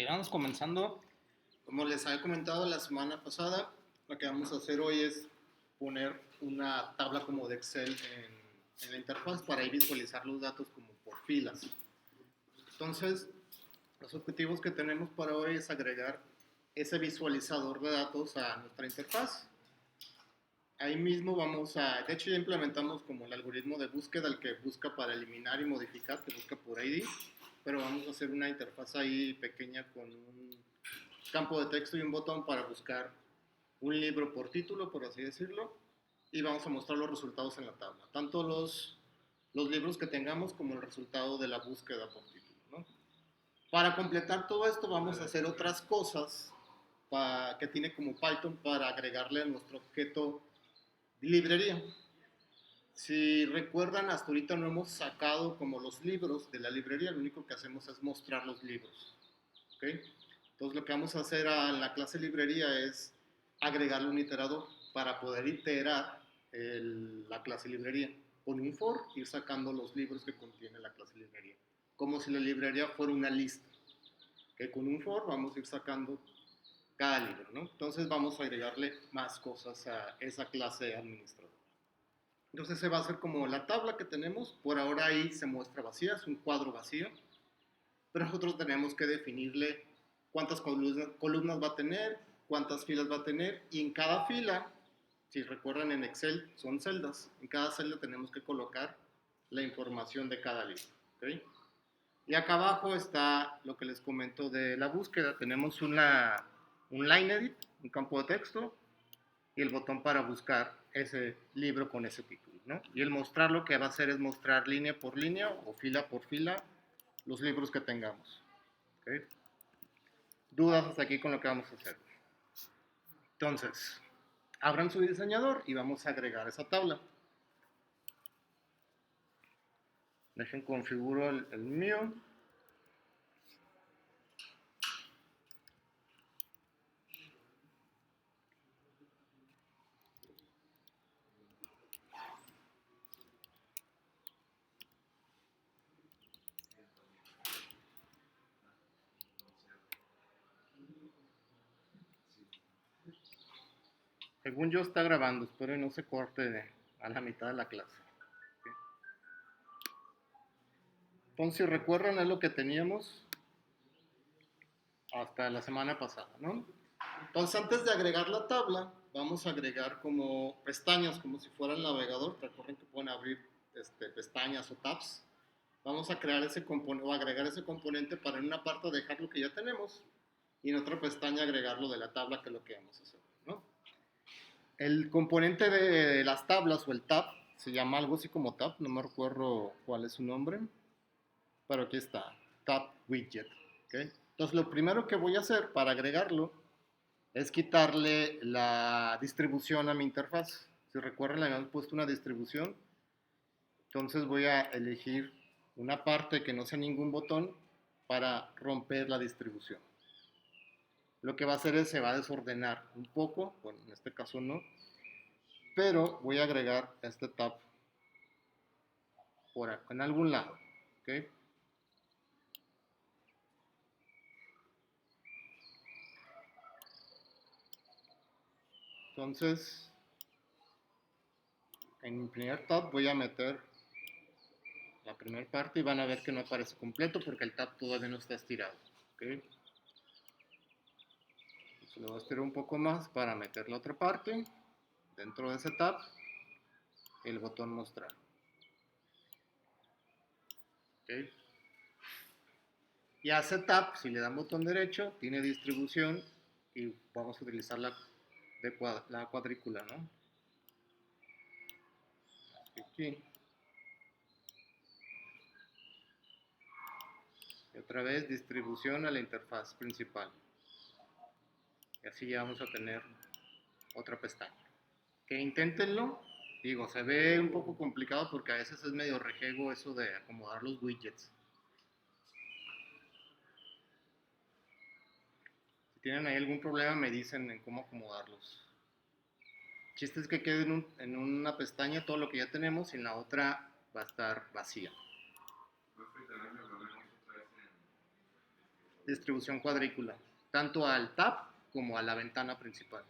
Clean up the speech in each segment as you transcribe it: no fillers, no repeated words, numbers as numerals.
vamos comenzando. Como les había comentado la semana pasada, lo que vamos a hacer hoy es poner una tabla como de Excel en la interfaz para ahí visualizar los datos como por filas. Entonces, los objetivos que tenemos para hoy es agregar ese visualizador de datos a nuestra interfaz. Ahí mismo de hecho ya implementamos como el algoritmo de búsqueda, el que busca para eliminar y modificar, que busca por ID, pero vamos a hacer una interfaz ahí pequeña con un campo de texto y un botón para buscar un libro por título, por así decirlo, y vamos a mostrar los resultados en la tabla, tanto los libros que tengamos como el resultado de la búsqueda por título, ¿no? Para completar todo esto vamos a hacer otras cosas que tiene como Python para agregarle a nuestro objeto librería. Si recuerdan, hasta ahorita no hemos sacado como los libros de la librería, lo único que hacemos es mostrar los libros. ¿Okay? Entonces lo que vamos a hacer a la clase librería es agregarle un iterador para poder iterar la clase librería. Con un for, ir sacando los libros que contiene la clase librería. Como si la librería fuera una lista. Que con un for vamos a ir sacando cada libro, ¿no? Entonces vamos a agregarle más cosas a esa clase administradora. Entonces se va a hacer como la tabla que tenemos, por ahora ahí se muestra vacía, es un cuadro vacío, pero nosotros tenemos que definirle cuántas columnas va a tener, cuántas filas va a tener, y en cada fila, si recuerdan en Excel, son celdas, en cada celda tenemos que colocar la información de cada libro, ¿okay? Y acá abajo está lo que les comento de la búsqueda, tenemos un line edit, un campo de texto, y el botón para buscar ese libro con ese título, ¿no? Y el mostrar lo que va a hacer es mostrar línea por línea o fila por fila los libros que tengamos. ¿Okay? ¿Dudas hasta aquí con lo que vamos a hacer? Entonces, abran su diseñador y vamos a agregar esa tabla. Dejen configuro el mío. Según yo está grabando, espero que no se corte a la mitad de la clase. ¿Okay? Entonces, si recuerdan, es lo que teníamos hasta la semana pasada, ¿no? Entonces, antes de agregar la tabla, vamos a agregar como pestañas, como si fuera el navegador. Recuerden que pueden abrir pestañas o tabs. Vamos a crear ese componente o agregar ese componente para en una parte dejar lo que ya tenemos y en otra pestaña agregar lo de la tabla, que es lo que vamos a hacer, ¿no? El componente de las tablas o el tab se llama algo así como tab, no me recuerdo cuál es su nombre, pero aquí está, tab widget. ¿Okay? Entonces lo primero que voy a hacer para agregarlo es quitarle la distribución a mi interfaz. Si recuerdan, le habíamos puesto una distribución, entonces voy a elegir una parte que no sea ningún botón para romper la distribución. Lo que va a hacer es se va a desordenar un poco, bueno, en este caso no, pero voy a agregar este tab por acá, en algún lado, ¿ok? Entonces, en mi primer tab voy a meter la primera parte y van a ver que no aparece completo porque el tab todavía no está estirado, ¿ok? Entonces lo voy a estirar un poco más para meter la otra parte dentro de ese tab, el botón mostrar, ¿ok? Y a ese tab, si le dan botón derecho, tiene distribución y vamos a utilizar la cuadrícula, ¿no? Aquí. Y otra vez distribución a la interfaz principal. Y así ya vamos a tener otra pestaña. Que inténtenlo. Digo, se ve un poco complicado porque a veces es medio rejego eso de acomodar los widgets. Si tienen ahí algún problema me dicen en cómo acomodarlos. El chiste es que quede en una pestaña todo lo que ya tenemos y en la otra va a estar vacía. distribución cuadrícula, tanto al tab como a la ventana principal.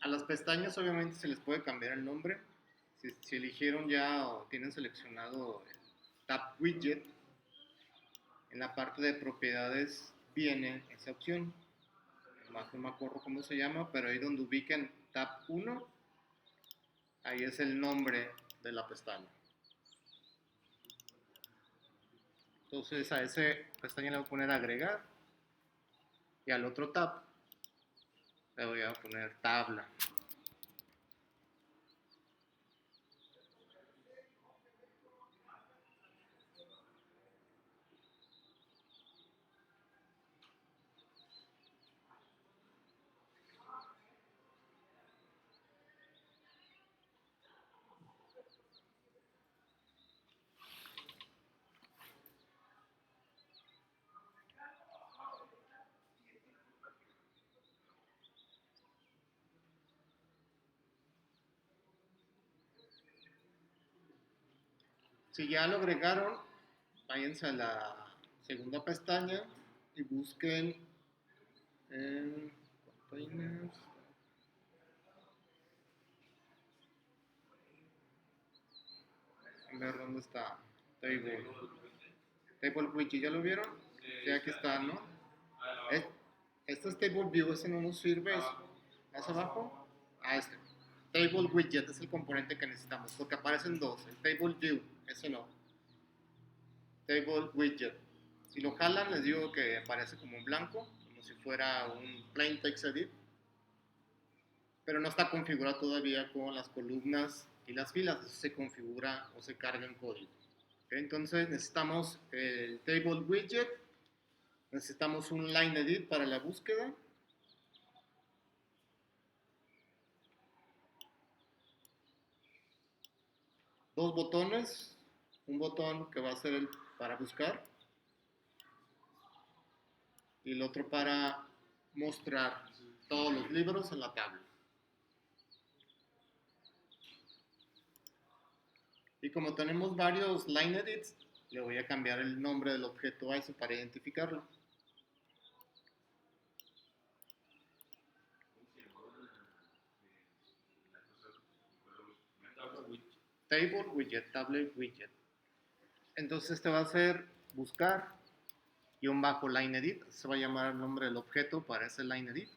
A las pestañas obviamente se les puede cambiar el nombre. Si eligieron ya o tienen seleccionado el Tab Widget, en la parte de propiedades viene esa opción. Más no me acuerdo cómo se llama, pero ahí donde ubiquen Tab 1, ahí es el nombre de la pestaña. Entonces a ese pestaña le voy a poner agregar y al otro tab le voy a poner tabla. Si ya lo agregaron, váyanse a la segunda pestaña y busquen en containers. A ver dónde está. Table. Table Wiki, ¿ya lo vieron? Sí, aquí está, ¿no? Este es Table View, ese no nos sirve. ¿Más abajo? Este. Table Widget es el componente que necesitamos, porque aparecen dos. El Table View, ese no. Table Widget. Si lo jalan, les digo que aparece como en blanco, como si fuera un plain text edit, pero no está configurado todavía con las columnas y las filas. Eso se configura o se carga en código. ¿Okay? Entonces necesitamos el Table Widget, necesitamos un line edit para la búsqueda. Dos botones, un botón que va a ser el para buscar y el otro para mostrar todos los libros en la tabla. Y como tenemos varios line edits, le voy a cambiar el nombre del objeto a ese para identificarlo. Table widget, tablet widget. Entonces este va a ser buscar bajo line edit, se va a llamar el nombre del objeto para ese line edit.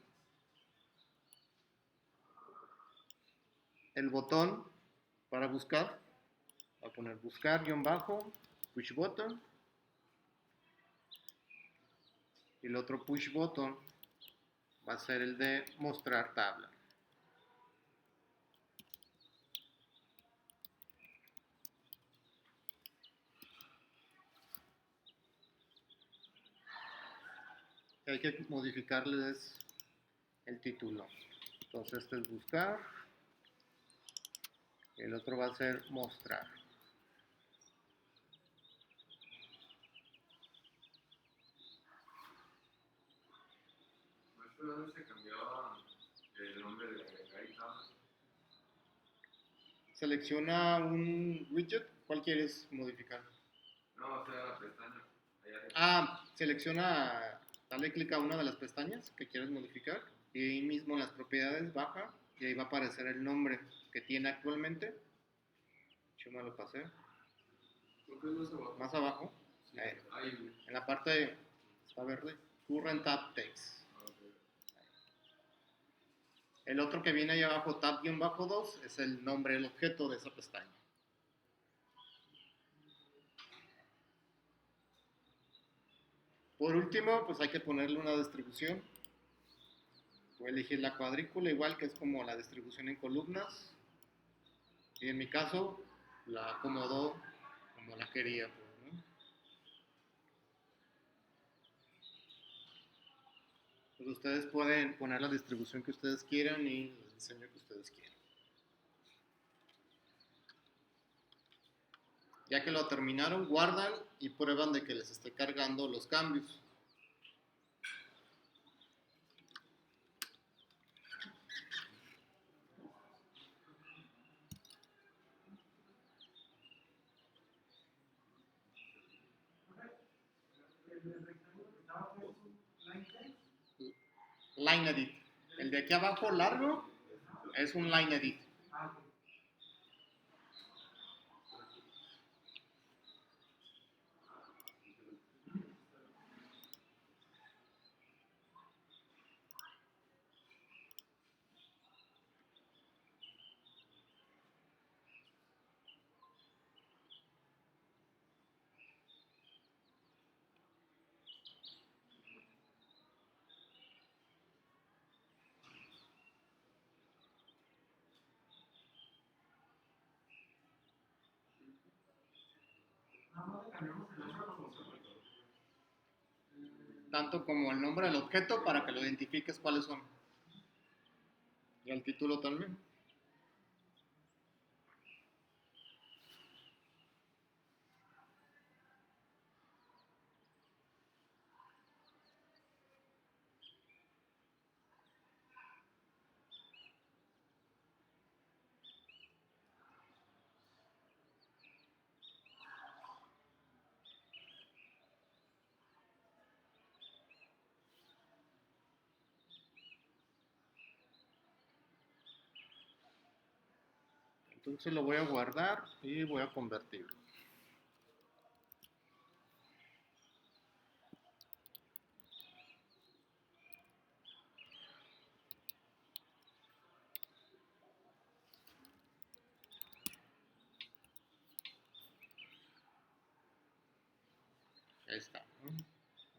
El botón para buscar, va a poner buscar bajo push button. Y el otro push button va a ser el de mostrar tabla. Hay que modificarles el título. Entonces este es buscar. El otro va a ser mostrar. ¿Dónde se cambiaba el nombre de tabla? Selecciona un widget. ¿Cuál quieres modificar? No, o sea, la pestaña. Selecciona, dale clic a una de las pestañas que quieres modificar y ahí mismo en las propiedades baja y ahí va a aparecer el nombre que tiene actualmente. Yo me lo pasé. ¿Por qué es más abajo? Más abajo. Sí, ahí. En la parte está verde. Current Tab Text. Okay. El otro que viene ahí abajo, tab-2, es el nombre del objeto de esa pestaña. Por último, pues hay que ponerle una distribución. Voy a elegir la cuadrícula, igual que es como la distribución en columnas. Y en mi caso, la acomodó como la quería. Pues, ¿no? ustedes pueden poner la distribución que ustedes quieran y el diseño que ustedes quieran. Ya que lo terminaron, guardan y prueban de que les esté cargando los cambios. Line Edit. El de aquí abajo largo es un Line Edit. Tanto como el nombre del objeto para que lo identifiques cuáles son. Y el título también. Entonces lo voy a guardar y voy a convertirlo. Ahí está.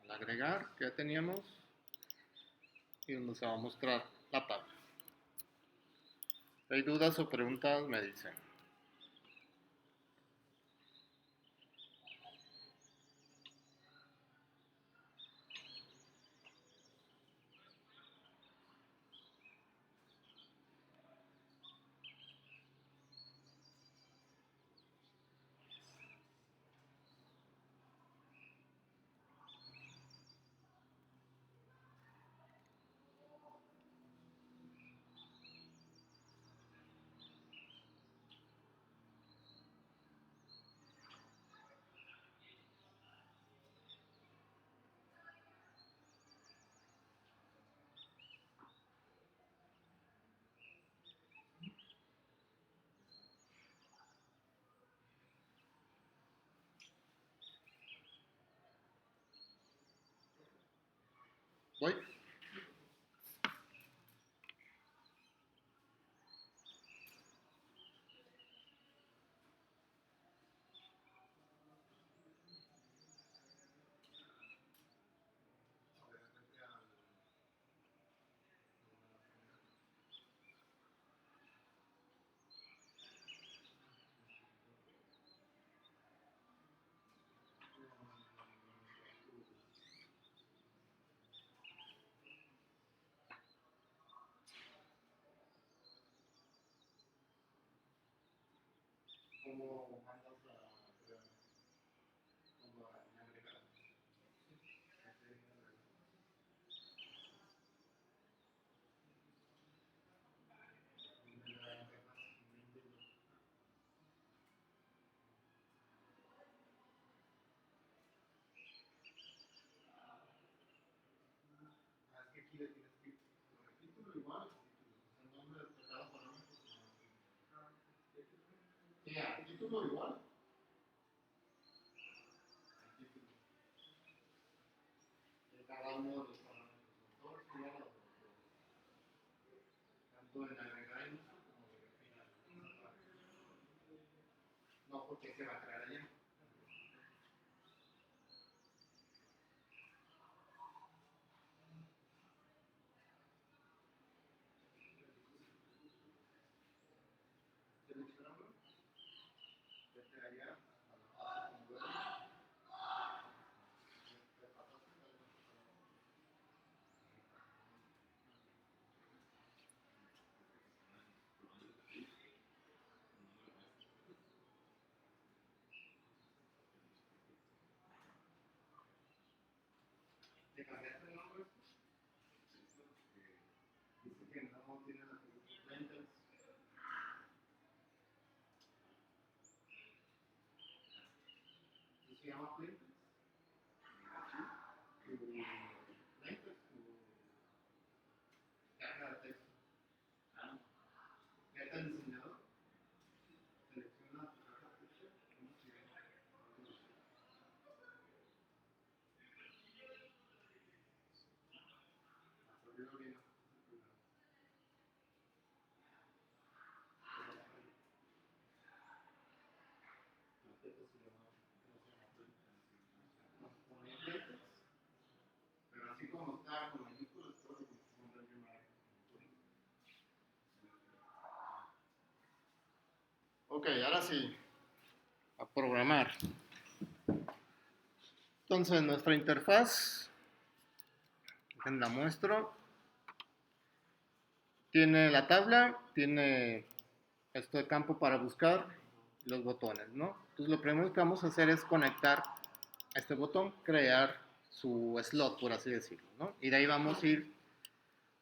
Al agregar, que ya teníamos, y donde se va a mostrar la tabla. Si hay dudas o preguntas, me dicen. Voy. ¿Cómo mandas a agregar? Es que aquí le tienes que el título igual, el nombre de cada parámetro. Ya, el título igual. El título de cada uno de los parámetros. Todos igual, tanto en agregar en uso como en refinar. No, porque se va a crear allá. Seleccionarlo, desde allá a la base como se llama Plintex. Plintex, caja de texto. Ya te diseñador. Selecciona tu caja de texto. ¿Cómo se llama? Abrirlo bien. Pero así como está con mayúsculas, todo lo que se encuentra bien mal. Ok, ahora sí, a programar. Entonces, nuestra interfaz, la muestro, tiene la tabla, tiene este campo para buscar los botones, ¿no? Entonces, lo primero que vamos a hacer es conectar a este botón, crear su slot, por así decirlo, ¿no? Y de ahí vamos a ir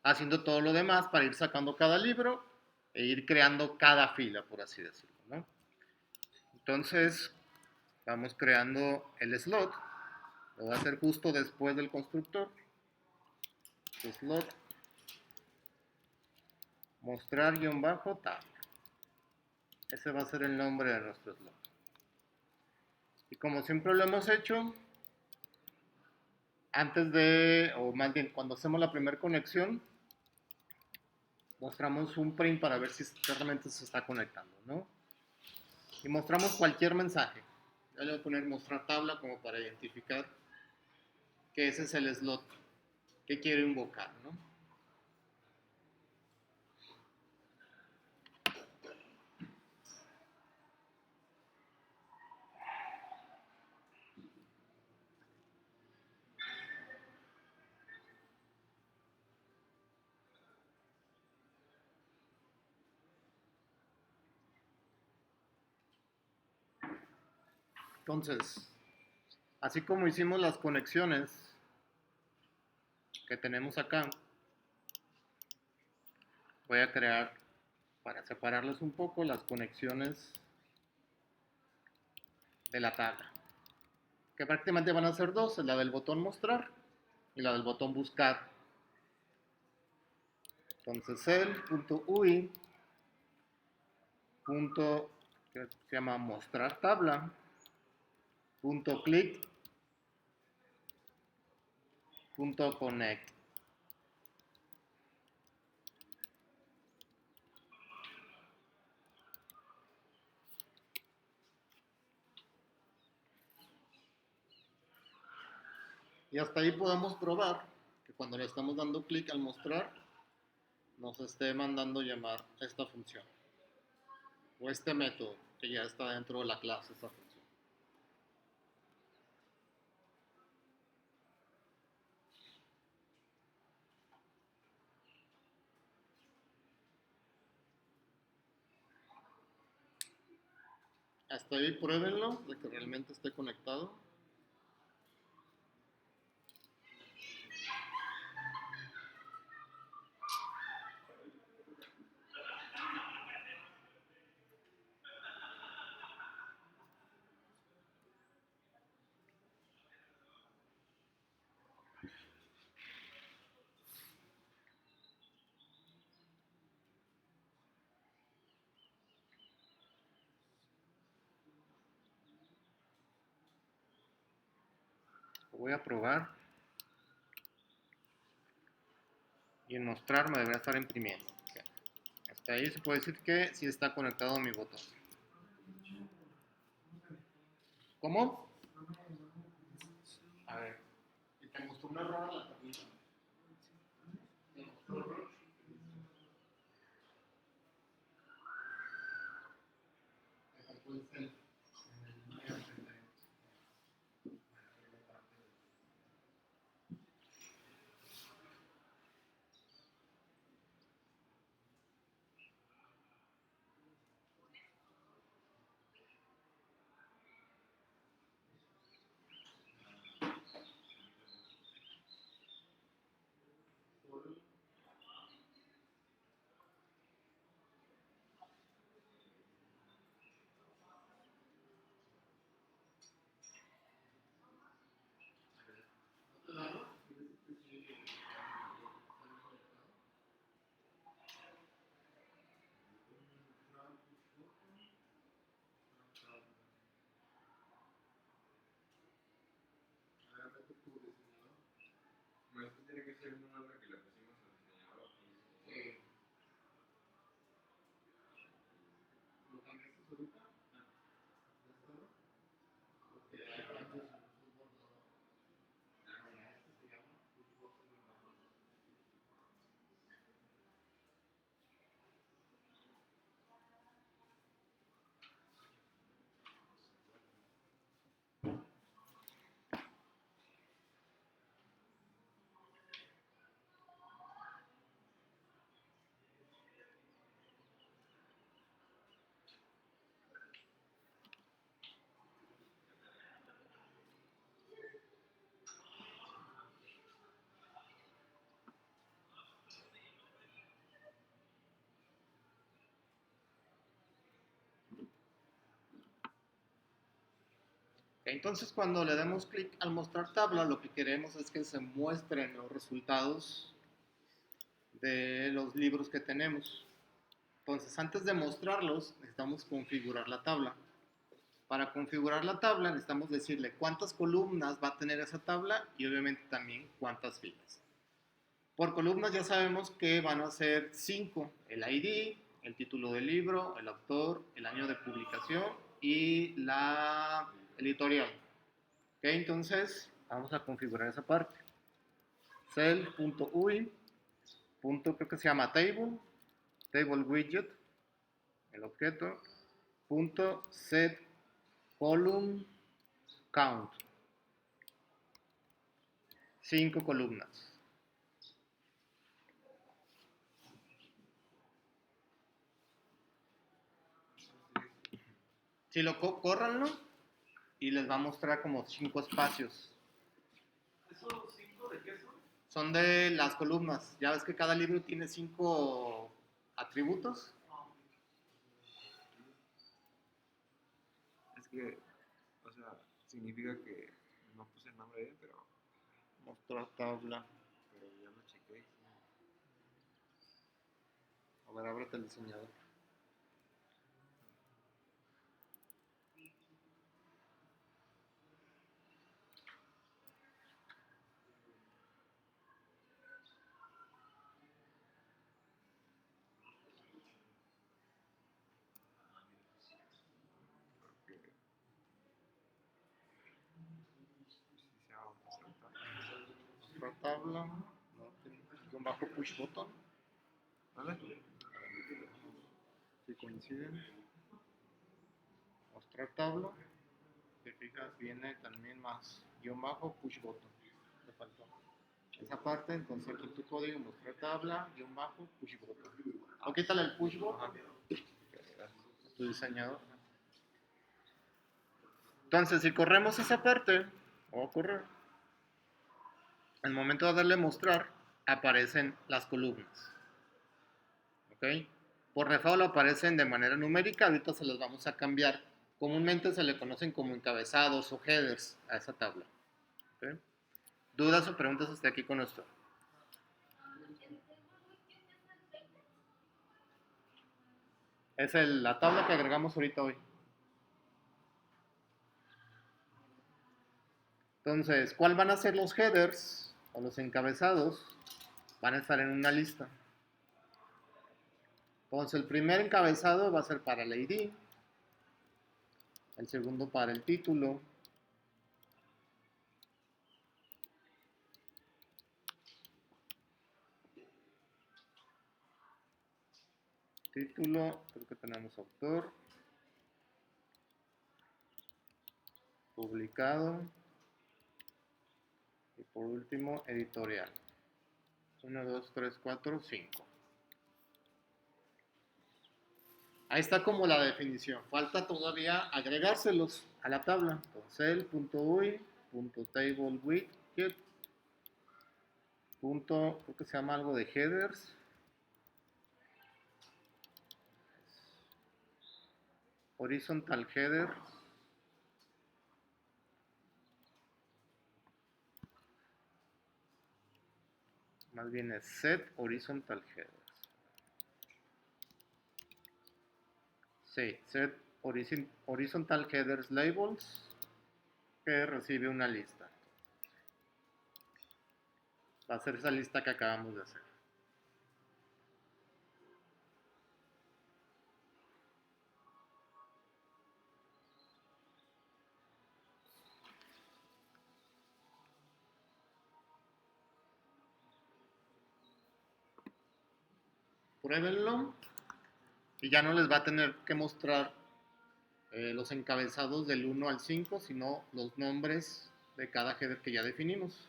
haciendo todo lo demás para ir sacando cada libro e ir creando cada fila, por así decirlo, ¿no? Entonces, vamos creando el slot. Lo voy a hacer justo después del constructor. Slot. Mostrar-tabla. Ese va a ser el nombre de nuestro slot. Y como siempre lo hemos hecho, antes de, o más bien cuando hacemos la primera conexión, mostramos un print para ver si realmente se está conectando, ¿no? Y mostramos cualquier mensaje. Yo le voy a poner mostrar tabla como para identificar que ese es el slot que quiero invocar, ¿no? Entonces, así como hicimos las conexiones que tenemos acá, voy a crear, para separarles un poco, las conexiones de la tabla, que prácticamente van a ser dos, la del botón mostrar y la del botón buscar. Entonces el.ui punto que se llama mostrar tabla punto click punto connect. Y hasta ahí podemos probar que cuando le estamos dando clic al mostrar nos esté mandando llamar esta función o este método que ya está dentro de la clase, esta función. Hasta ahí pruébenlo de que realmente esté conectado. Lo voy a probar y en mostrar me deberá estar imprimiendo. Hasta ahí se puede decir que sí está conectado a mi botón. ¿Cómo? A ver, y te mostró un error a la tablita. ¿Te mostró un error? Entonces cuando le demos clic al mostrar tabla, lo que queremos es que se muestren los resultados de los libros que tenemos. Entonces antes de mostrarlos, necesitamos configurar la tabla. Para configurar la tabla necesitamos decirle cuántas columnas va a tener esa tabla y obviamente también cuántas filas. Por columnas ya sabemos que van a ser 5, el ID, el título del libro, el autor, el año de publicación y la editorial. Entonces vamos a configurar esa parte. Cell.ui, creo que se llama table widget, el objeto, set column count, 5 columnas. Si lo córranlo y les va a mostrar como 5 espacios. ¿Esos 5 de qué son? Son de las columnas. Ya ves que cada libro tiene 5 atributos. Es que, o sea, significa que no puse el nombre de él, pero Mostrar tabla. ya lo chequé. A ver, ábrete el diseñador. Porque si se va a saltar. Mostrar tabla. No, con bajo push button. ¿Vale? Si coinciden. Mostrar tabla. Te fijas, viene también más guión bajo push button. Le faltó esa parte, entonces aquí tu código, mostrar tabla, guión bajo, push button. O quítale el push button. Tu diseñador. Entonces, si corremos esa parte, o a correr, al momento de darle mostrar, aparecen las columnas. ¿Ok? Por default aparecen de manera numérica, ahorita se las vamos a cambiar. Comúnmente se le conocen como encabezados o headers a esa tabla. ¿Ok? ¿Dudas o preguntas hasta aquí con esto? Es la tabla que agregamos ahorita hoy. Entonces, ¿cuál van a ser los headers o los encabezados? Van a estar en una lista. Entonces, el primer encabezado va a ser para el ID, el segundo para el título, creo que tenemos autor, publicado y por último editorial. 1, 2, 3, 4, 5. Ahí está como la definición. Falta todavía agregárselos a la tabla. Entonces, .ui.tablewidget. Creo que se llama algo de headers. Horizontal header. Más bien es set horizontal headers. Sí, set horizontal headers labels, que recibe una lista. Va a ser esa lista que acabamos de hacer. Pruébenlo y ya no les va a tener que mostrar los encabezados del 1 al 5, sino los nombres de cada header que ya definimos.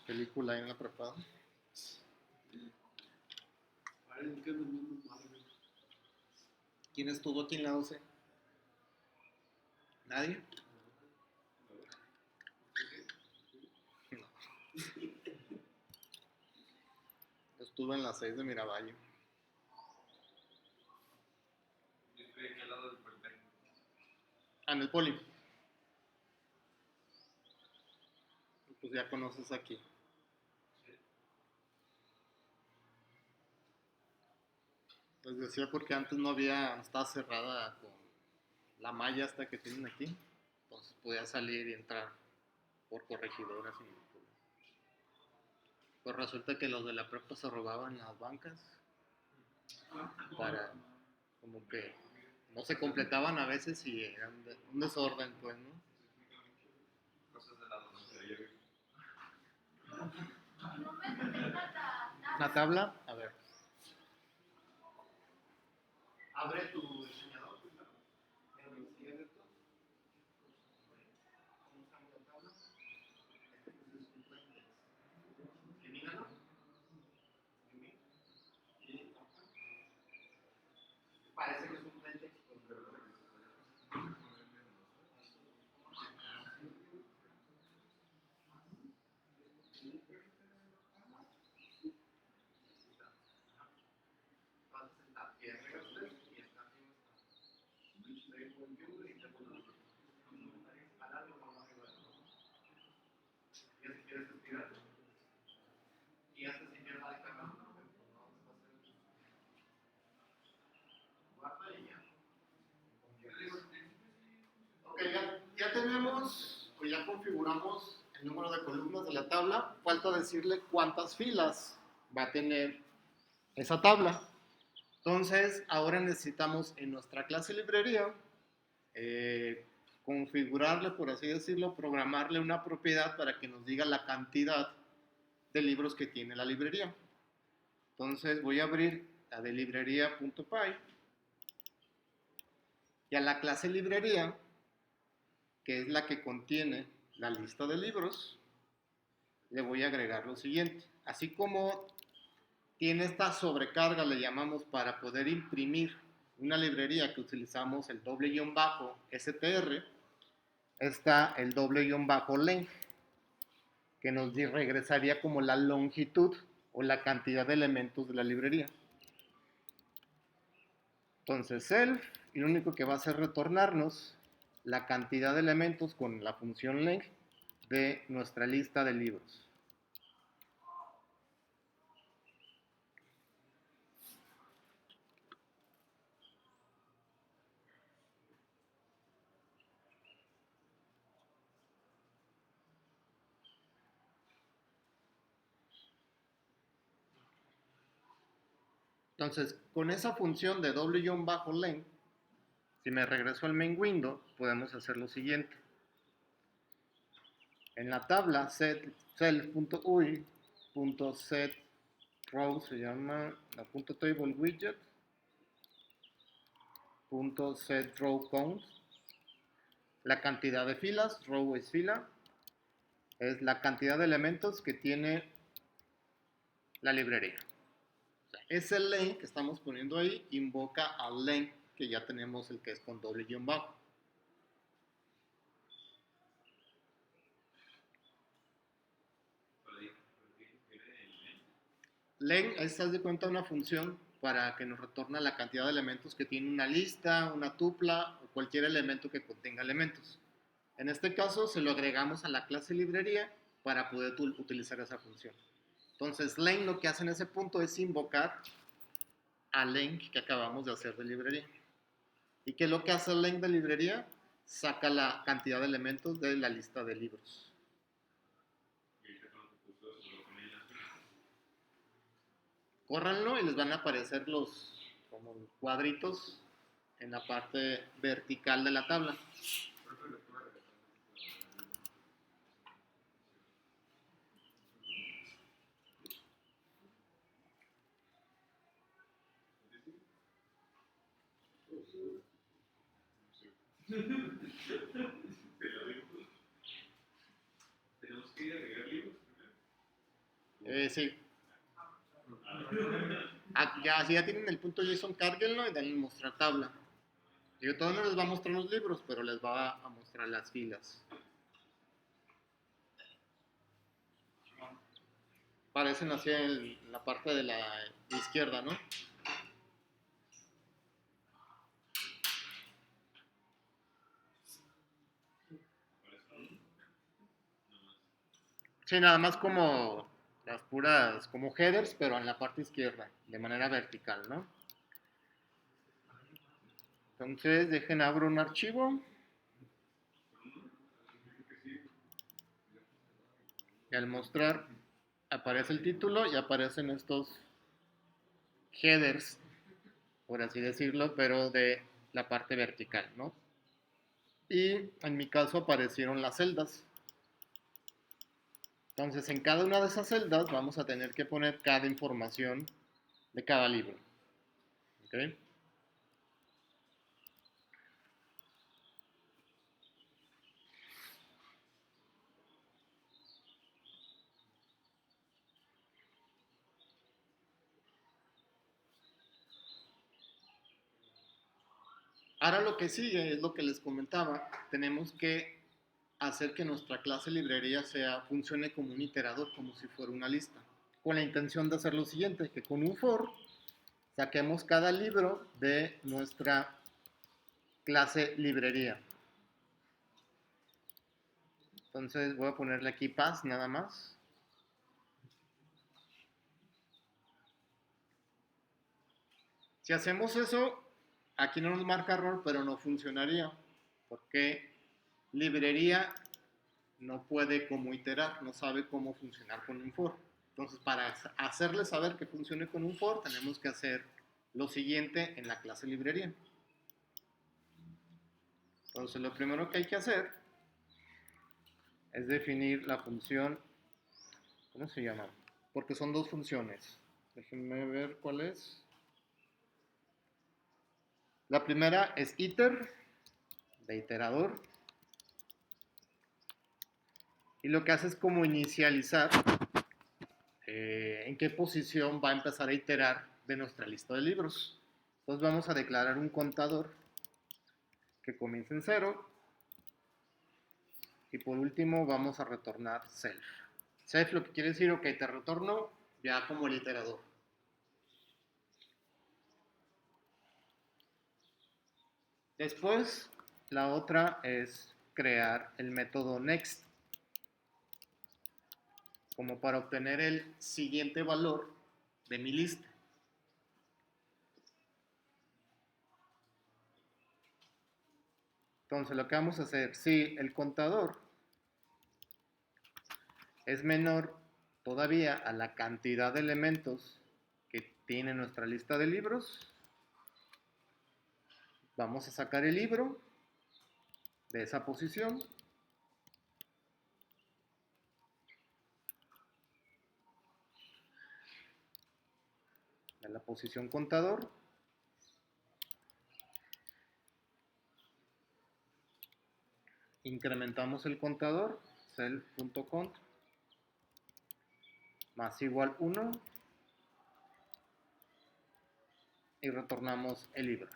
Película en la preparada. ¿Quién estuvo aquí en la 12? ¿Nadie? No. estuve en las 6 de Miravalle. Yo estoy aquí al lado del Politécnico. En el Poli. Pues ya conoces aquí. Les decía porque antes no estaba cerrada con la malla hasta que tienen aquí. Entonces podía salir y entrar por corregidoras sin ningún problema. Pues resulta que los de la prepa se robaban las bancas para como que no se completaban a veces y eran un desorden, pues, ¿no? Cosas de la docencia. La tabla, a ver. Abre tu diseñador. Elimínalo. Parece que es un plaintext. Ok, ya tenemos, o ya configuramos el número de columnas de la tabla. Falta decirle cuántas filas va a tener esa tabla. Entonces, ahora necesitamos en nuestra clase librería configurarle, por así decirlo, programarle una propiedad para que nos diga la cantidad de libros que tiene la librería. Entonces, voy a abrir la de librería.py y a la clase librería, que es la que contiene la lista de libros, le voy a agregar lo siguiente. Así como tiene esta sobrecarga, le llamamos, para poder imprimir una librería que utilizamos el _str, está el _len, que nos regresaría como la longitud o la cantidad de elementos de la librería. Entonces self, y lo único que va a hacer es retornarnos la cantidad de elementos con la función len de nuestra lista de libros. Entonces, con esa función de len, si me regreso al main window, podemos hacer lo siguiente. En la tabla self.ui.setRow se llama la .table widget .setRowCount. La cantidad de filas, row es fila, es la cantidad de elementos que tiene la librería. O sea, ese len que estamos poniendo ahí invoca al len que ya tenemos, el que es con doble guión bajo. Len es, haz de cuenta, una función para que nos retorne la cantidad de elementos que tiene una lista, una tupla o cualquier elemento que contenga elementos. En este caso se lo agregamos a la clase librería para poder utilizar esa función. Entonces len lo que hace en ese punto es invocar al len que acabamos de hacer de librería. ¿Y qué es lo que hace el len de librería? Saca la cantidad de elementos de la lista de libros. Córranlo y les van a aparecer los como cuadritos en la parte vertical de la tabla. ¿Tenemos que agregar libros? Sí. Ya tienen el punto JSON, cárguenlo y denle mostrar tabla. Y todavía no les va a mostrar los libros, pero les va a mostrar las filas. Parecen así en la parte de la izquierda, ¿no? Sí, nada más como las puras, como headers, pero en la parte izquierda, de manera vertical, ¿no? Entonces, dejen abro un archivo y al mostrar aparece el título y aparecen estos headers, por así decirlo, pero de la parte vertical, ¿no? Y en mi caso aparecieron las celdas. Entonces, en cada una de esas celdas vamos a tener que poner cada información de cada libro. ¿Ok? Ahora lo que sigue es lo que les comentaba. Tenemos que hacer que nuestra clase librería funcione como un iterador, como si fuera una lista. Con la intención de hacer lo siguiente, que con un for saquemos cada libro de nuestra clase librería. Entonces voy a ponerle aquí pass nada más. Si hacemos eso, aquí no nos marca error, pero no funcionaría. Porque librería no puede como iterar, no sabe cómo funcionar con un for. Entonces, para hacerle saber que funcione con un for, tenemos que hacer lo siguiente en la clase librería. Entonces, lo primero que hay que hacer es definir la función, ¿cómo se llama? Porque son dos funciones. Déjenme ver cuál es. La primera es iter, de iterador. Y lo que hace es como inicializar en qué posición va a empezar a iterar de nuestra lista de libros. Entonces vamos a declarar un contador que comience en 0 y por último vamos a retornar self. Self lo que quiere decir, ok, te retorno ya como el iterador. Después, la otra es crear el método next como para obtener el siguiente valor de mi lista. Entonces lo que vamos a hacer, si el contador es menor todavía a la cantidad de elementos que tiene nuestra lista de libros, vamos a sacar el libro de esa posición de la posición contador incrementamos el contador self.cont más igual 1 y retornamos el libro.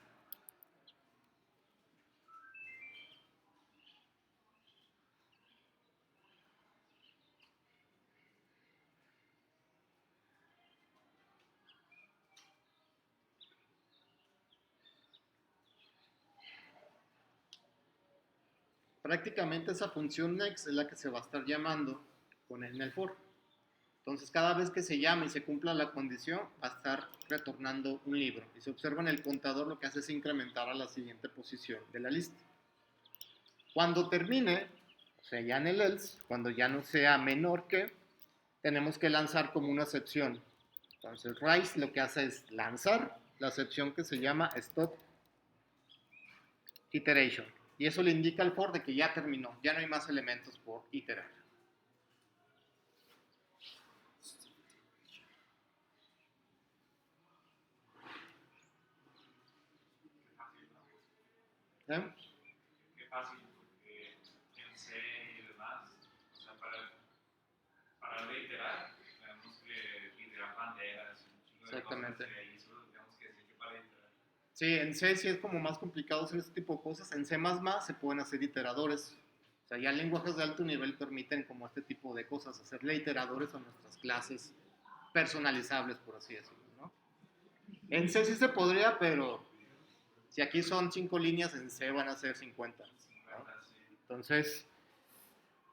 Prácticamente esa función next es la que se va a estar llamando con el for. Entonces cada vez que se llame y se cumpla la condición va a estar retornando un libro. Y si observan el contador lo que hace es incrementar a la siguiente posición de la lista. Cuando termine, o sea ya en el else, cuando ya no sea menor que, tenemos que lanzar como una excepción. Entonces rise lo que hace es lanzar la excepción que se llama stop iteration. Y eso le indica al for de que ya terminó, ya no hay más elementos por iterar. ¿Eh? Qué fácil, porque en C y demás, o sea, para reiterar, tenemos que iterar banderas, un chingo de Exactamente. cosas, y eso tenemos que decir que para iterar. Sí, en C sí es como más complicado hacer este tipo de cosas. En C++ se pueden hacer iteradores. O sea, ya lenguajes de alto nivel permiten como este tipo de cosas, hacerle iteradores a nuestras clases personalizables, por así decirlo, ¿no? En C sí se podría, pero si aquí son 5 líneas, en C van a ser 50, ¿no? 50, sí. Entonces,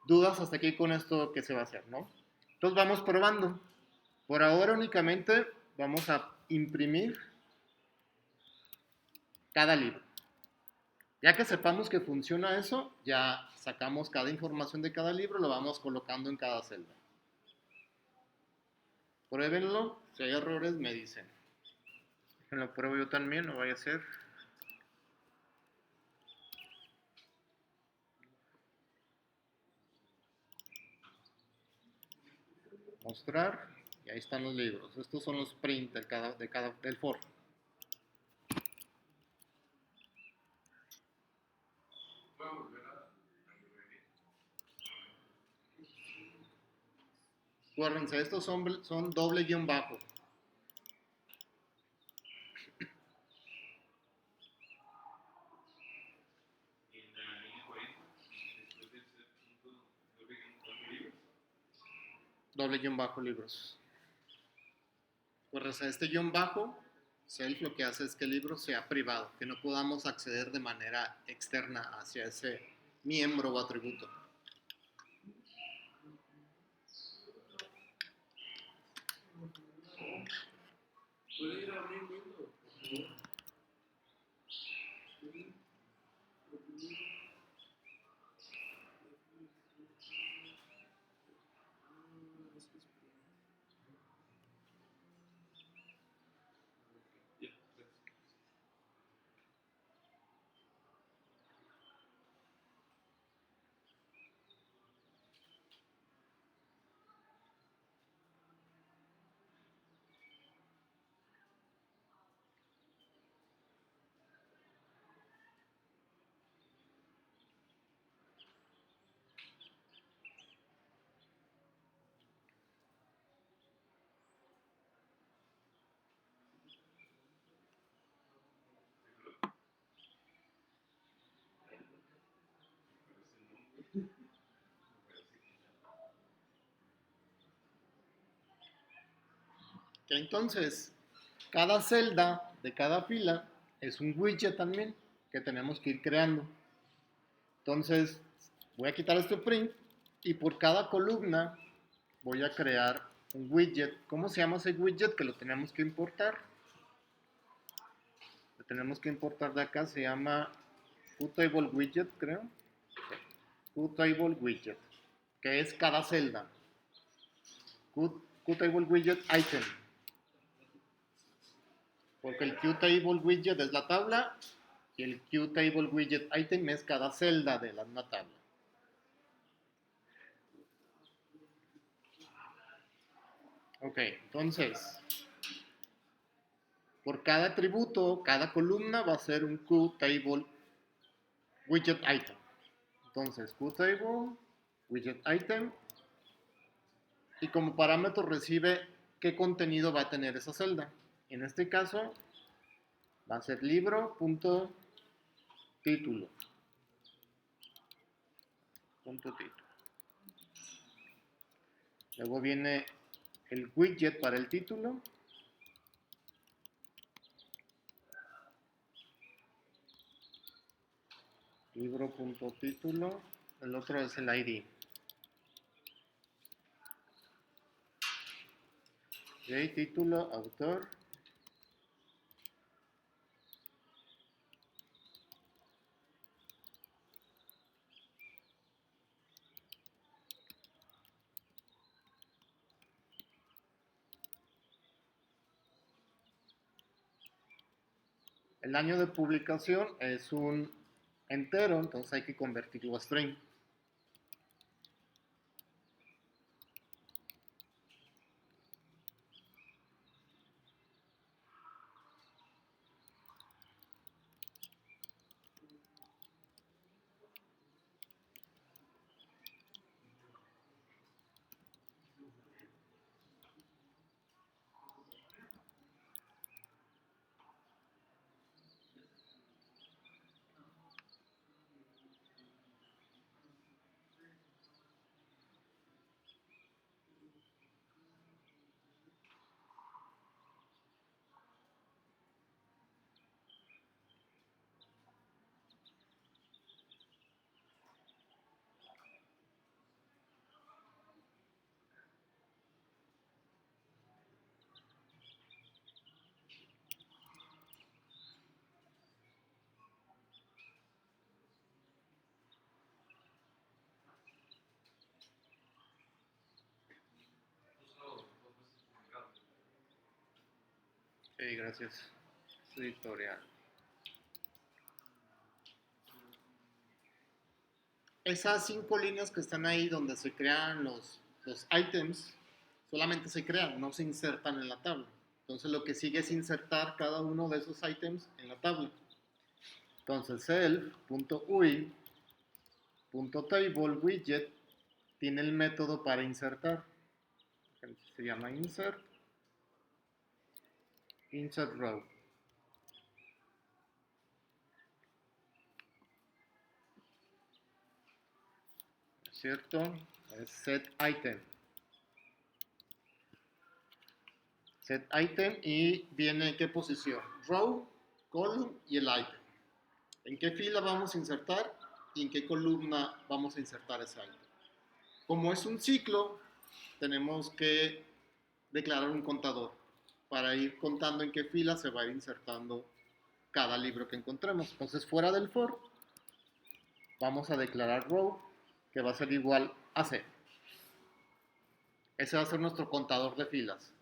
dudas hasta aquí con esto que se va a hacer, ¿no? Entonces vamos probando. Por ahora únicamente vamos a imprimir cada libro. Ya que sepamos que funciona eso, ya sacamos cada información de cada libro, lo vamos colocando en cada celda. Pruébenlo, si hay errores me dicen. Lo pruebo yo también, no vaya a ser. Mostrar, y ahí están los libros. Estos son los prints del foro. Acuérdense, estos son doble guión bajo. Y en la línea 40, después de ese punto, doble guión bajo libros. Doble guión bajo libros. Acuérdense, este guión bajo, self, lo que hace es que el libro sea privado, que no podamos acceder de manera externa hacia ese miembro o atributo. ¿Puede ir abriendo? Ya, gracias. Que entonces, cada celda de cada fila es un widget también que tenemos que ir creando. Entonces, voy a quitar este print y por cada columna voy a crear un widget. ¿Cómo se llama ese widget? Que lo tenemos que importar. Lo tenemos que importar de acá, se llama QTable widget, creo. QTable widget, que es cada celda. QTable widget item. Porque el QTable widget es la tabla y el QTable widget item es cada celda de la misma tabla. Ok, entonces, por cada atributo, cada columna va a ser un QTable widget item. Entonces, QTable widget item, y como parámetro recibe qué contenido va a tener esa celda. En este caso, va a ser libro.título. Luego viene el widget para el título. Libro.título. El otro es el ID. Ok, título, autor. El año de publicación es un entero, entonces hay que convertirlo a string. gracias. Es editorial. Esas 5 líneas que están ahí donde se crean los items, solamente se crean, no se insertan en la tabla. Entonces lo que sigue es insertar cada uno de esos items en la tabla. Entonces self.ui.table widget tiene el método para insertar. Se llama insert row. ¿Cierto? Es set item. Set item y viene en qué posición. Row, column y el item. ¿En qué fila vamos a insertar y en qué columna vamos a insertar ese item? Como es un ciclo, tenemos que declarar un contador para ir contando en qué fila se va a ir insertando cada libro que encontremos. Entonces, fuera del for, vamos a declarar row, que va a ser igual a 0. Ese va a ser nuestro contador de filas.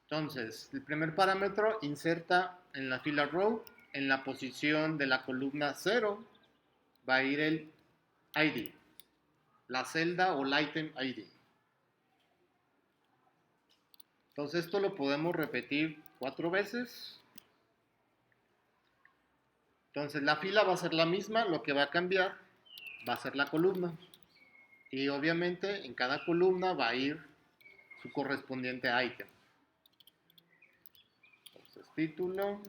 Entonces, el primer parámetro inserta en la fila row, en la posición de la columna 0, va a ir el ID, la celda o el item ID. Entonces, esto lo podemos repetir 4 veces. Entonces, la fila va a ser la misma, lo que va a cambiar va a ser la columna. Y obviamente, en cada columna va a ir su correspondiente item. Entonces, título,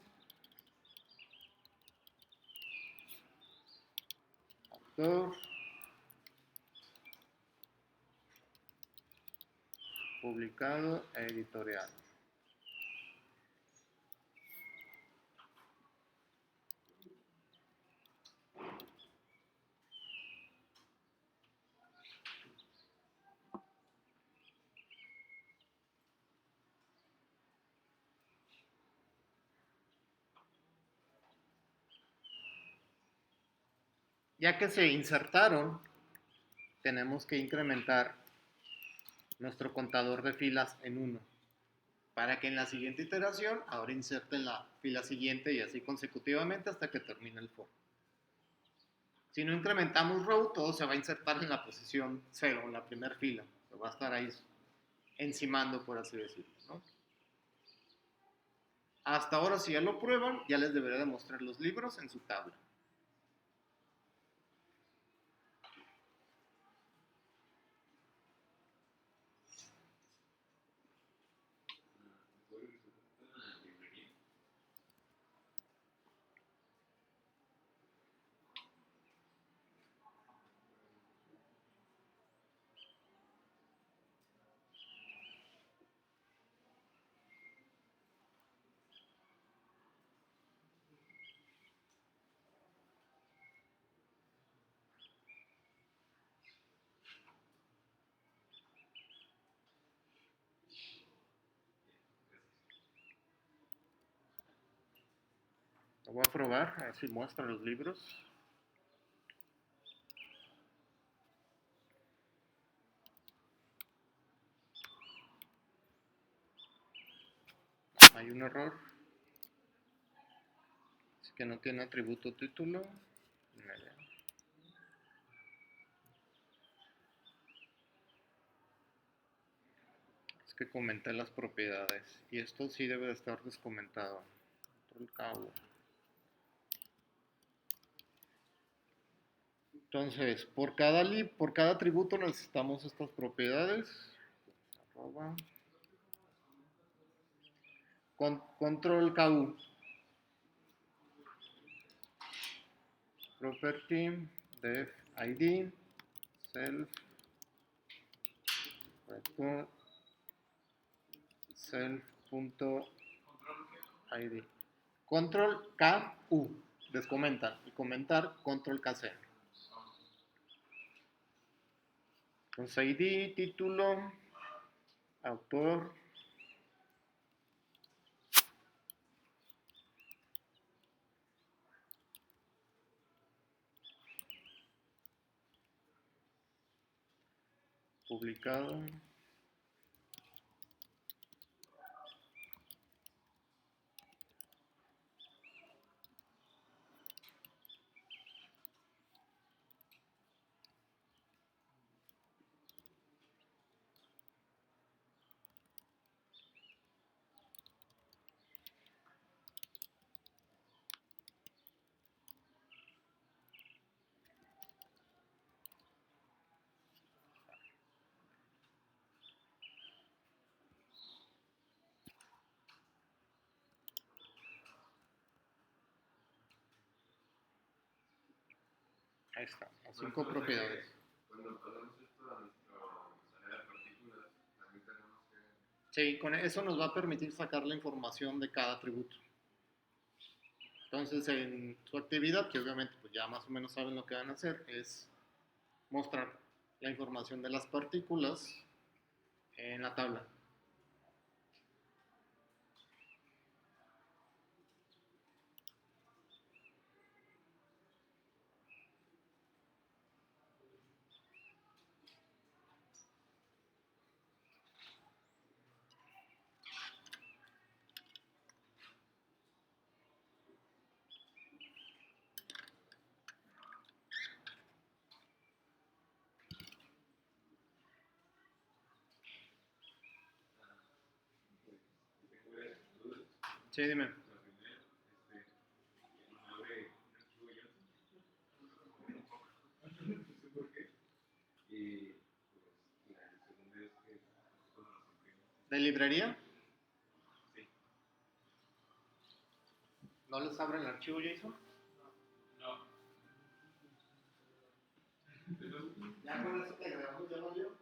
autor, publicado, editorial. Ya que se insertaron, tenemos que incrementar nuestro contador de filas en 1 para que en la siguiente iteración ahora inserte en la fila siguiente y así consecutivamente hasta que termine el for. Si no incrementamos row, todo se va a insertar en la posición 0, en la primera fila. Se va a estar ahí encimando, por así decirlo, ¿no? Hasta ahora, si ya lo prueban, ya les debería de mostrar los libros en su tabla. Lo voy a probar, a ver si muestra los libros. Hay un error. Es que no tiene atributo título. Es que comenté las propiedades. Y esto sí debe de estar descomentado. Control K. Entonces, por cada atributo necesitamos estas propiedades. Arroba. Control KU. Property, def ID, self, self.id. Control KU, descomentar, y comentar control KC. Entonces ID, título, autor, publicado, Ahí está, las 5 propiedades. Cuando pasamos esto a nuestra salida de partículas, también tenemos que... Sí, con eso nos va a permitir sacar la información de cada atributo. Entonces, en su actividad, que obviamente pues ya más o menos saben lo que van a hacer, es mostrar la información de las partículas en la tabla. Sí, dime. ¿De librería? ¿No les abre el archivo, Jason? No. Ya con eso que grabamos ya lo vio.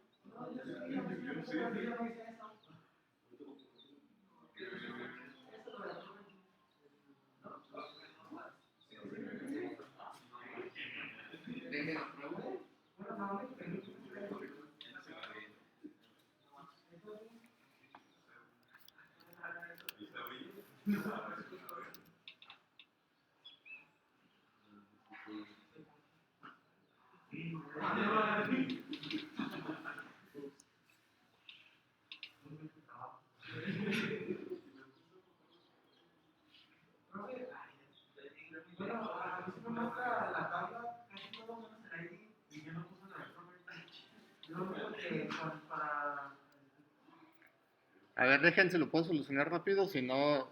A ver, déjense, lo puedo solucionar rápido, si no,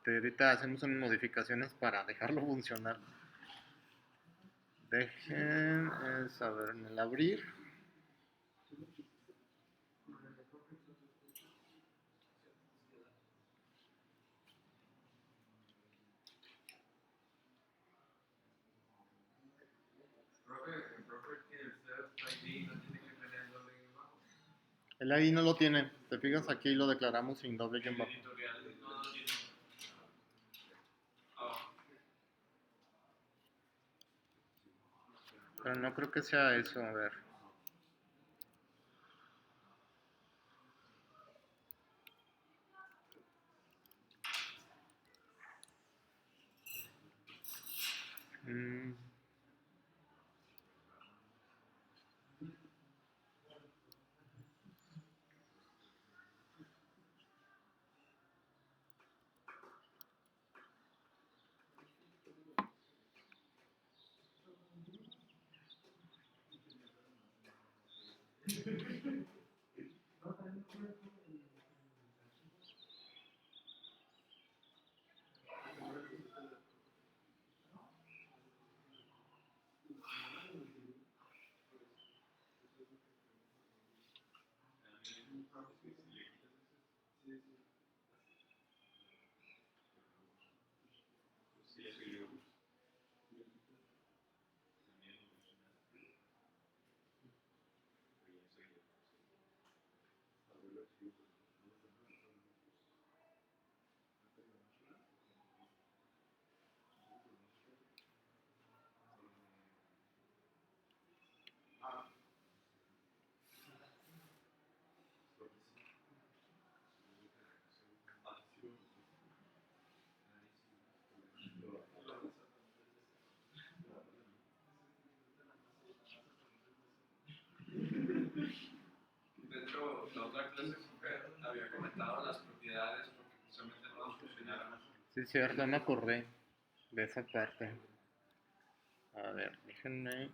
ahorita hacemos unas modificaciones para dejarlo funcionar. Dejen, a ver, en el abrir. El ID no lo tiene, te fijas aquí lo declaramos sin doble guión bajo. Editorial, no tiene. Ah, Pero no creo que sea eso, a ver. Mm. dentro de la otra clase había comentado las propiedades porque precisamente no funcionaron. Sí, cierto, me acordé de esa parte. A ver, déjenme.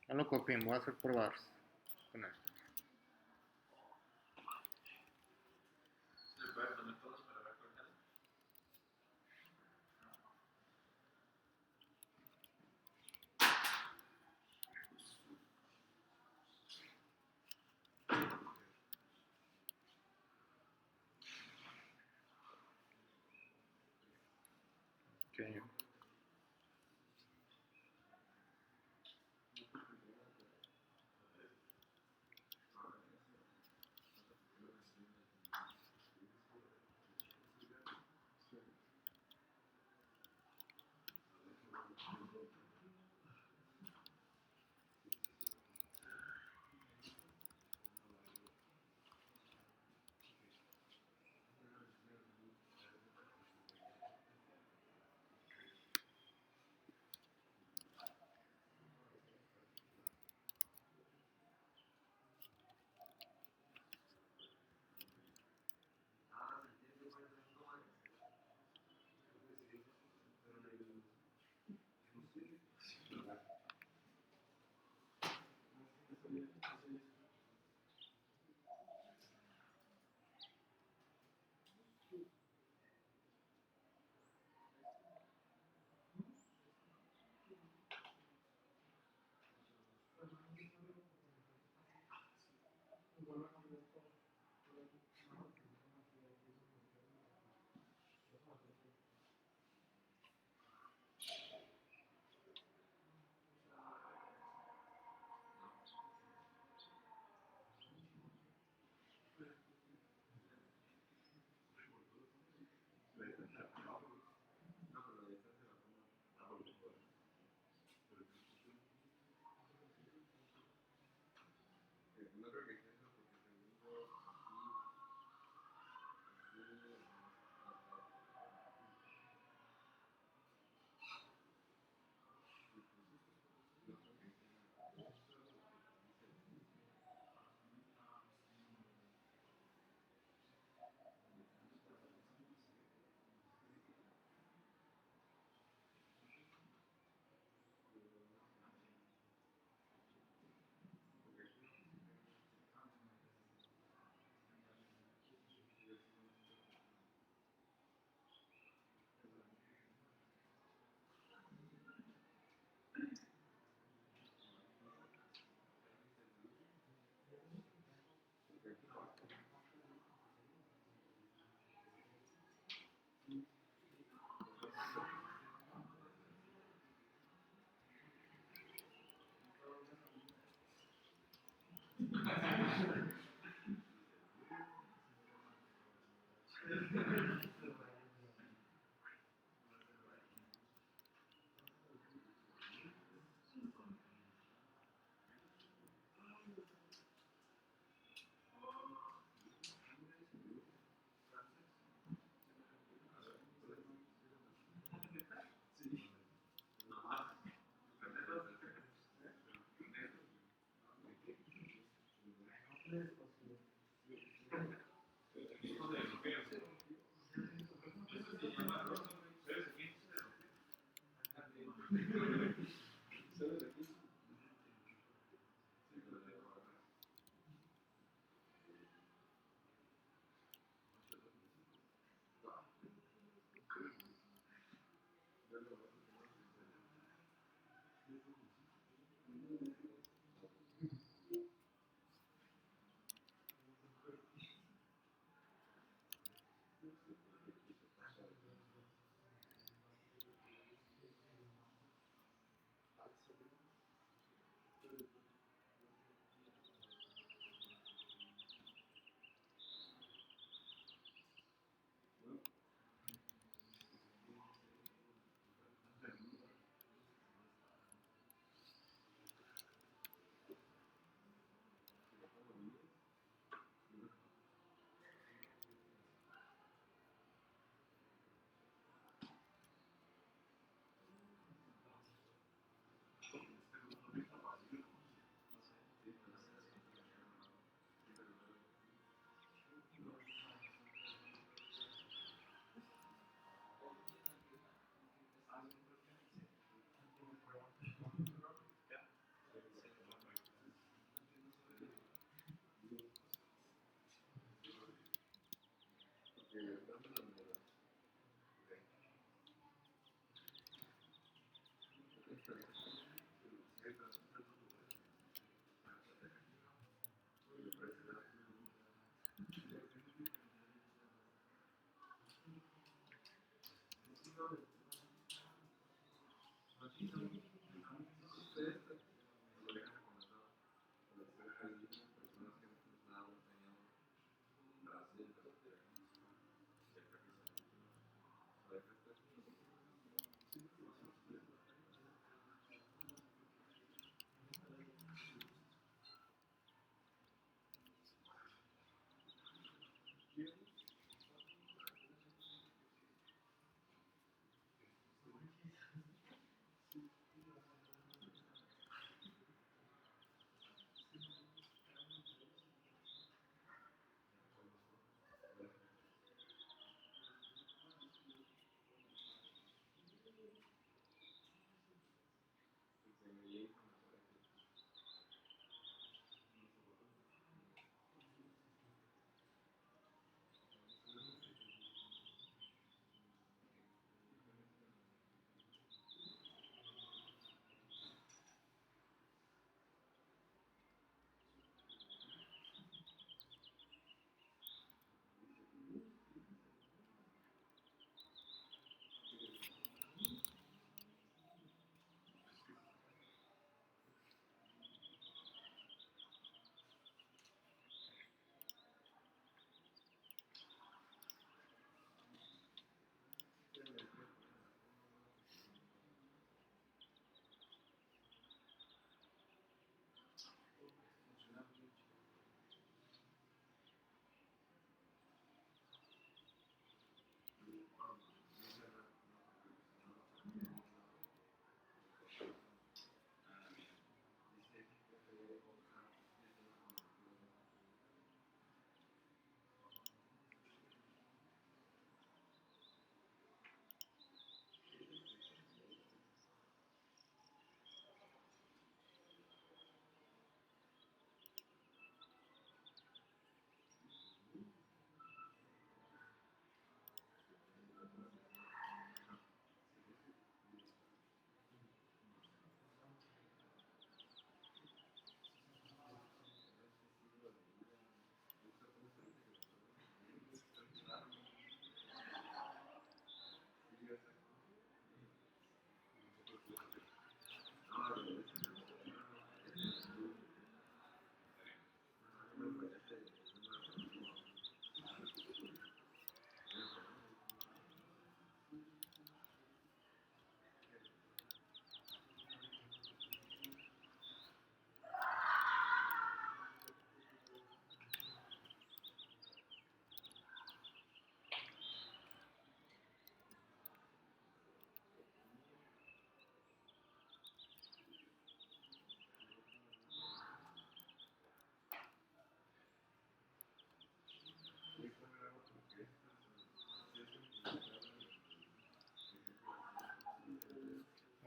No lo copien, voy a hacer probar con esto. Se le puede poner todos para ver cuál es.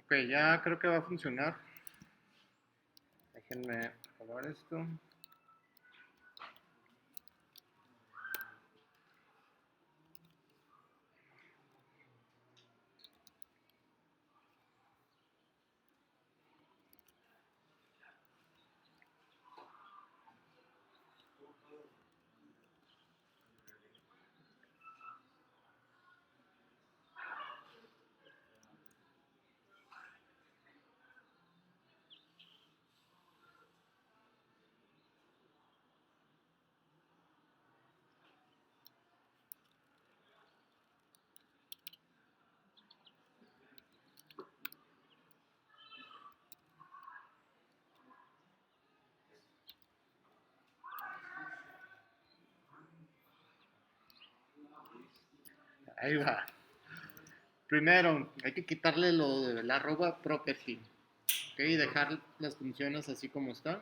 Ok, ya creo que va a funcionar. Déjenme acabar esto. Ahí va. Primero, hay que quitarle lo de la arroba property. Ok, y dejar las funciones así como están.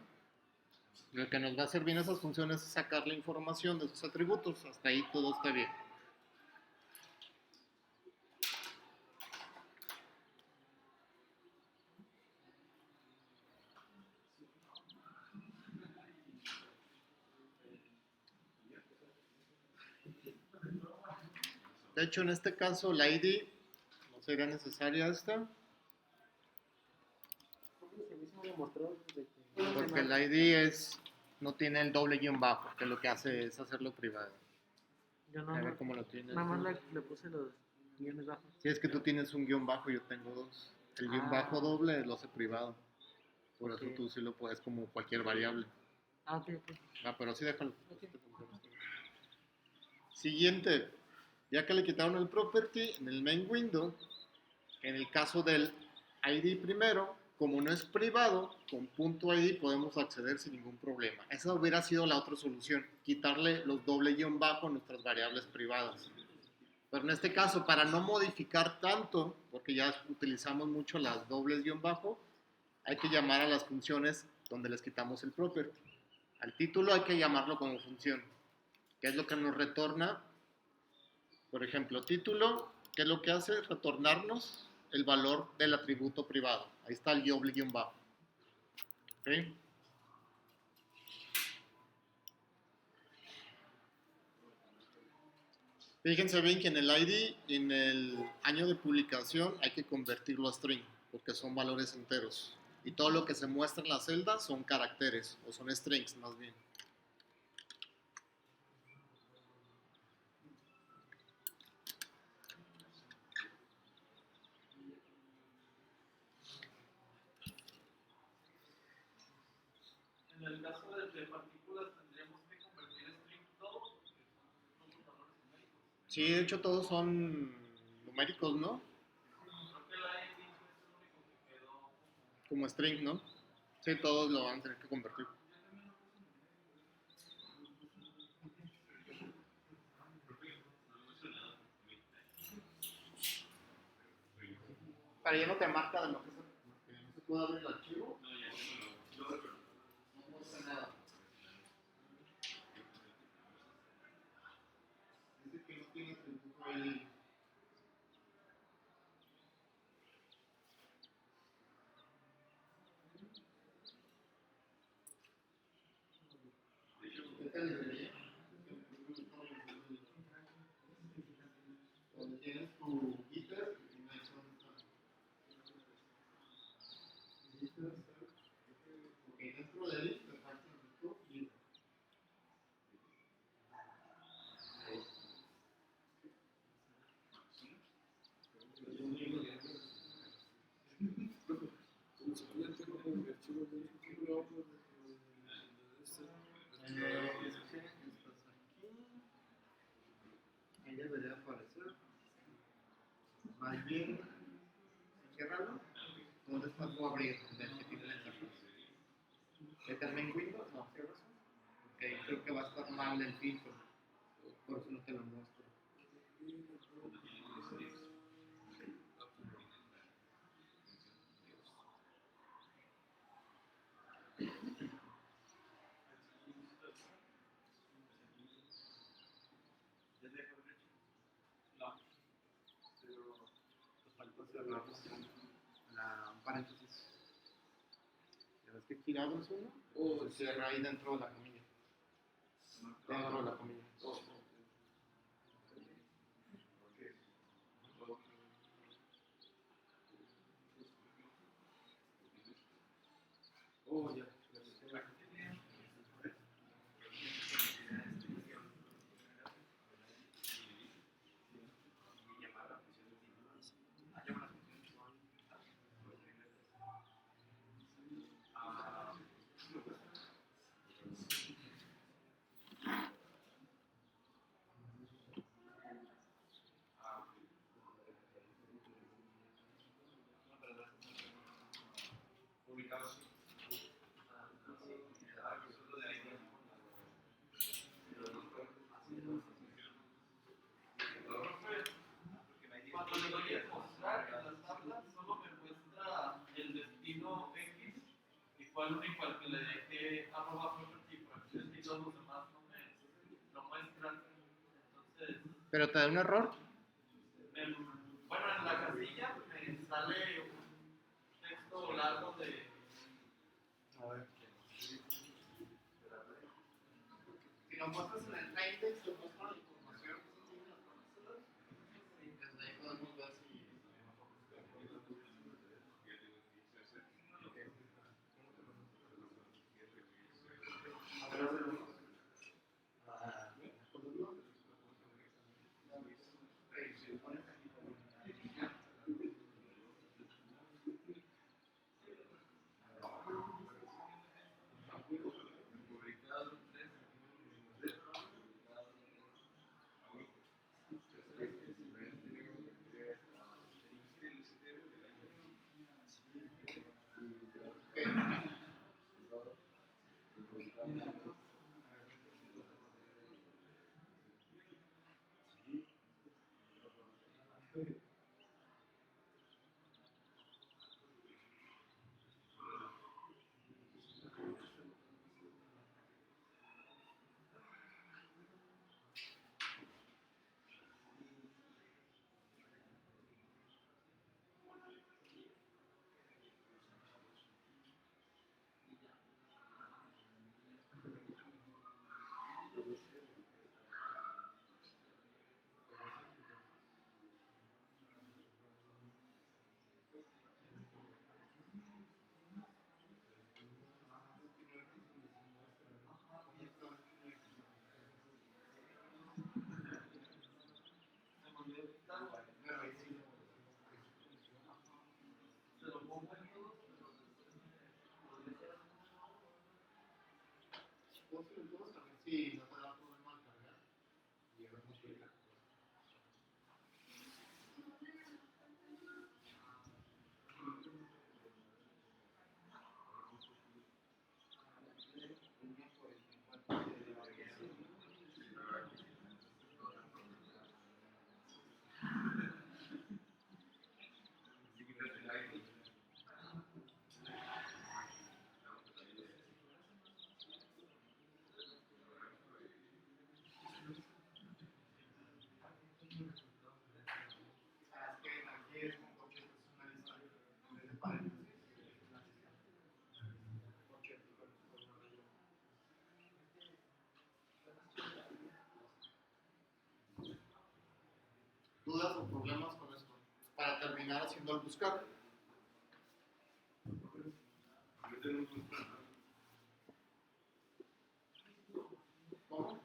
Lo que nos va a servir en esas funciones es sacar la información de sus atributos. Hasta ahí todo está bien. De hecho, en este caso, la ID no sería necesaria esta, porque el ID no tiene el doble guión bajo, que lo que hace es hacerlo privado. Yo A ver cómo lo tienes. nada más le puse los guiones bajos. Si es que tú tienes un guión bajo, yo tengo dos. El guión bajo doble lo hace privado. Por eso Ok. tú sí lo puedes como cualquier variable. Ah, ok, ok. Ah, pero sí déjalo. Ok. Siguiente. Ya que le quitaron el property en el main window, en el caso del ID primero, como no es privado, con punto .id podemos acceder sin ningún problema. Esa hubiera sido la otra solución, quitarle los doble guión bajo a nuestras variables privadas. Pero en este caso, para no modificar tanto, porque ya utilizamos mucho las dobles guión bajo, hay que llamar a las funciones donde les quitamos el property. Al título hay que llamarlo como función, que es lo que nos retorna. Por ejemplo, título, ¿qué es lo que hace? Retornarnos el valor del atributo privado. Ahí está el doble guión bajo. ¿Okay? Fíjense bien que en el ID y en el año de publicación hay que convertirlo a string, porque son valores enteros. Y todo lo que se muestra en la celda son caracteres, o son strings más bien. En el caso de partículas tendríamos que convertir string todo, porque son todos valores numéricos. Sí, de hecho todos son numéricos, ¿no? Creo que la ID es el único que quedó. Como string, ¿no? Sí, todos lo van a tener que convertir. Para ya no te marca de lo que no se puede abrir el archivo. No pasa nada. Dice que no tiene atributo ahí. Esta librería, donde tienes tu gitter, y ahí son gitter, ok, dentro de él te falta tu gitter. Ahí debería aparecer. Más bien, ciérralo. ¿Dónde está tu abrir? Del que tiene la interfaz. ¿Vete al main window? No, cierras. Ok, creo que va a estar mal el filtro. Por eso no te lo muestro. No, Te falta cerrar la un paréntesis. ¿Ya ves que aquí abres uno? O se cierra ahí dentro de la comilla. Dentro de la comilla. Oh, ya. Cuando le doy a mostrar en las tablas, solo me muestra el destino X y fue el único al que le dejé arroba property fracción y todos los demás no me lo muestran. Entonces, ¿Pero te da un error? bueno, en la casilla me sale un texto largo de. A ver. Si lo muestras en el main text, te muestra la información. Y desde ahí podemos ver si. A ver, Sí, no te da problema al cargar. Y ahora no llega. Ah, es que aquí es un coche, es una lista en vez de paréntesis. Es una lista. Coche, ¿dudas o problemas con esto? Para terminar haciendo el buscar. ¿Cómo?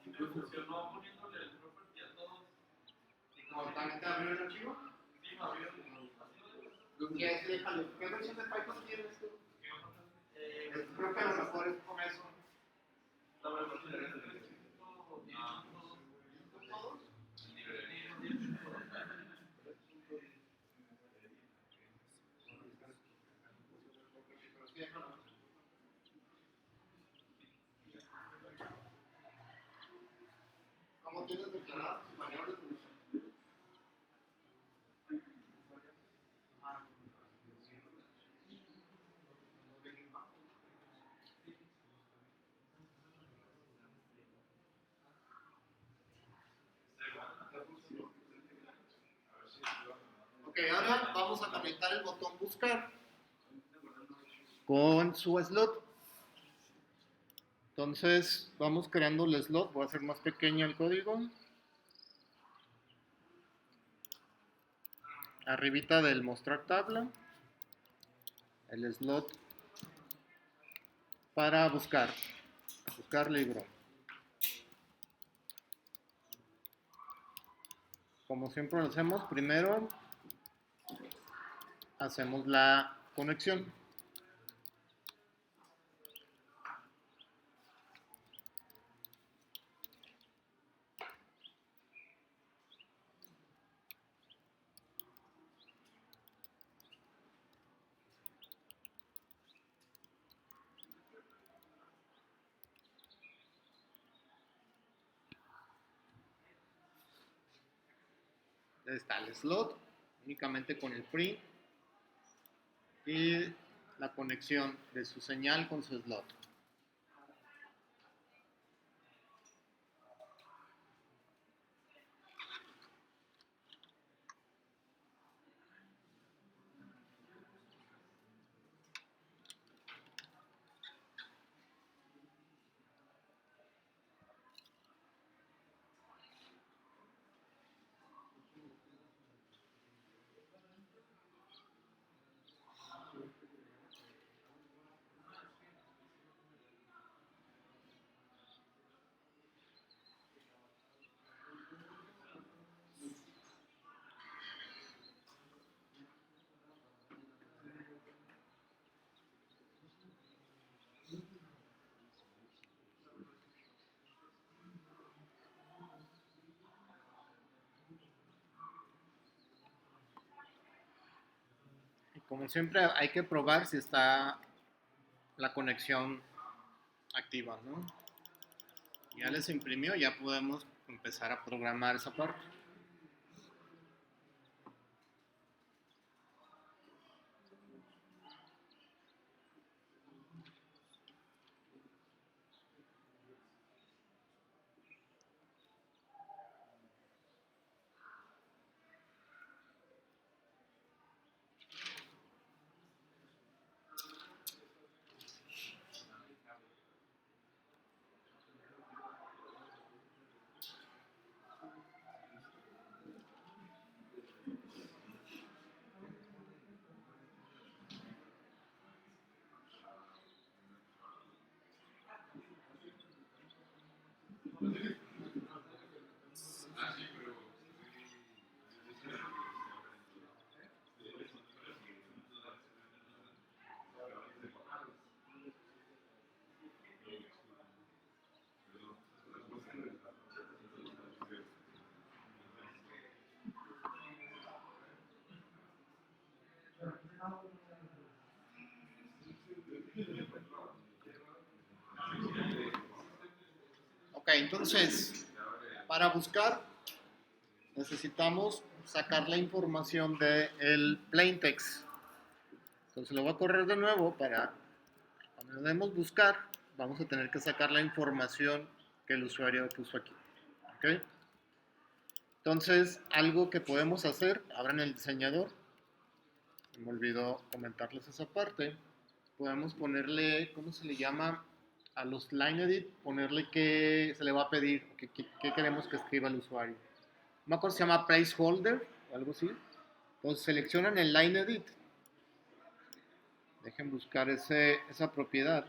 Me funcionó poniéndole el property a todos. ¿Y como también te abrió el archivo? Sí, me abrió. ¿Qué versión de Python tienes tú? Creo que a lo mejor es con eso. La verdad es que todos. Ok, ahora vamos a conectar el botón buscar con su slot. Entonces vamos creando el slot, voy a hacer más pequeño el código. Arribita del mostrar tabla, el slot para buscar libro. Como siempre lo hacemos, primero hacemos la conexión. Está el slot, únicamente con el print y la conexión de su señal con su slot. Y como siempre hay que probar si está la conexión activa, ¿no? Ya les imprimió, ya podemos empezar a programar esa parte. Ok, entonces, para buscar necesitamos sacar la información del plaintext. Entonces lo voy a correr de nuevo para cuando le demos buscar, vamos a tener que sacar la información que el usuario puso aquí. ¿Ok? Entonces, algo que podemos hacer, abran el diseñador, me olvidó comentarles esa parte, podemos ponerle, ¿cómo se le llama? A los line edit, ponerle qué se le va a pedir, qué queremos que escriba el usuario. No me acuerdo si se llama placeholder o algo así. Entonces seleccionan el line edit. Dejen buscar esa propiedad.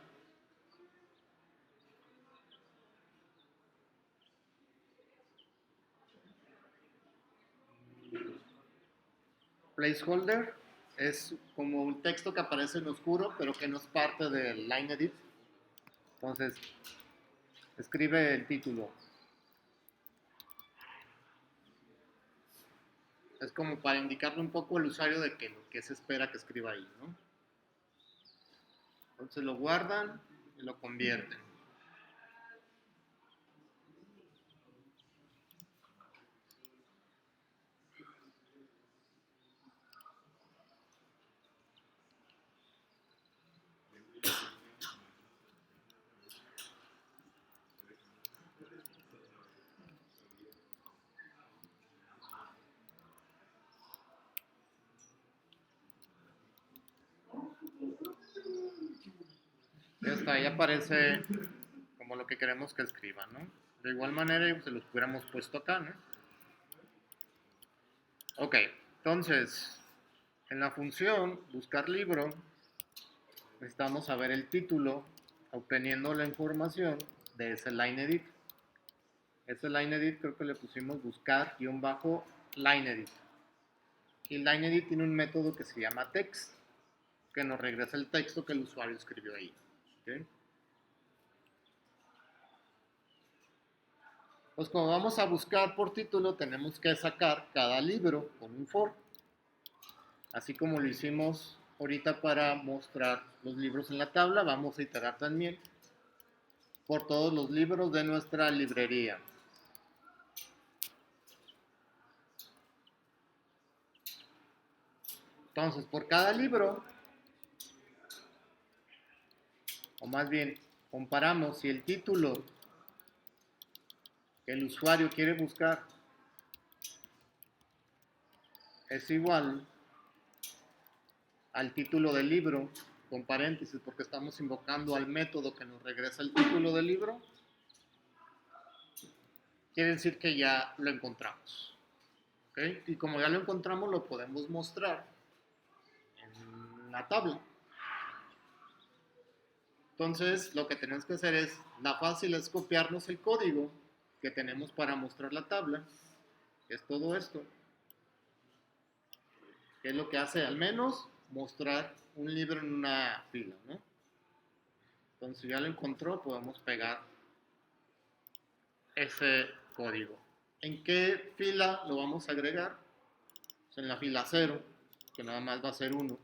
Placeholder es como un texto que aparece en oscuro, pero que no es parte del line edit. Entonces, escribe el título. Es como para indicarle un poco al usuario de que lo que se espera que escriba ahí, ¿no? Entonces lo guardan y lo convierten. Ya está, ya aparece como lo que queremos que escriban, ¿no? De igual manera, se los hubiéramos puesto acá, ¿no? Ok, entonces, en la función buscar libro, necesitamos saber el título, obteniendo la información de ese line edit. Ese line edit creo que le pusimos buscar line edit. Y line edit tiene un método que se llama text, que nos regresa el texto que el usuario escribió ahí. ¿Okay? Pues como vamos a buscar por título, tenemos que sacar cada libro con un for. Así como lo hicimos ahorita para mostrar los libros en la tabla, vamos a iterar también por todos los libros de nuestra librería. Entonces, por cada libro, o más bien, comparamos si el título que el usuario quiere buscar es igual al título del libro, con paréntesis, porque estamos invocando al método que nos regresa el título del libro, quiere decir que ya lo encontramos. ¿Okay? Y como ya lo encontramos, lo podemos mostrar en la tabla. Entonces, lo que tenemos que hacer es, la fácil es copiarnos el código que tenemos para mostrar la tabla, que es todo esto, que es lo que hace al menos mostrar un libro en una fila, ¿no? Entonces, si ya lo encontró, podemos pegar ese código. ¿En qué fila lo vamos a agregar? Pues en la fila 0, que nada más va a ser 1.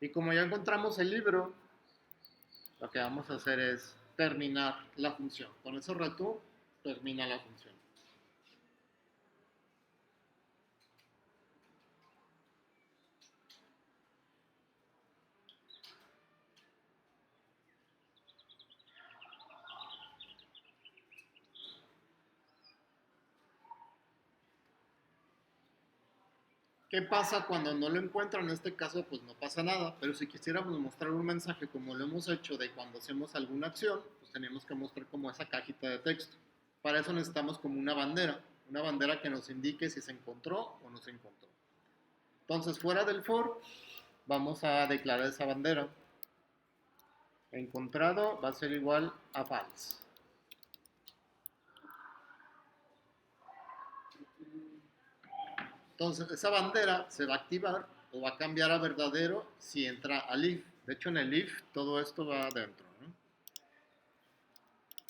Y como ya encontramos el libro, lo que vamos a hacer es terminar la función. Con ese return termina la función. ¿Qué pasa cuando no lo encuentran? En este caso, pues no pasa nada, pero si quisiéramos mostrar un mensaje como lo hemos hecho de cuando hacemos alguna acción, pues tenemos que mostrar como esa cajita de texto. Para eso necesitamos como una bandera que nos indique si se encontró o no se encontró. Entonces, fuera del for, vamos a declarar esa bandera. Encontrado va a ser igual a false. Entonces, esa bandera se va a activar o va a cambiar a verdadero si entra al if. De hecho, en el if todo esto va adentro, ¿no?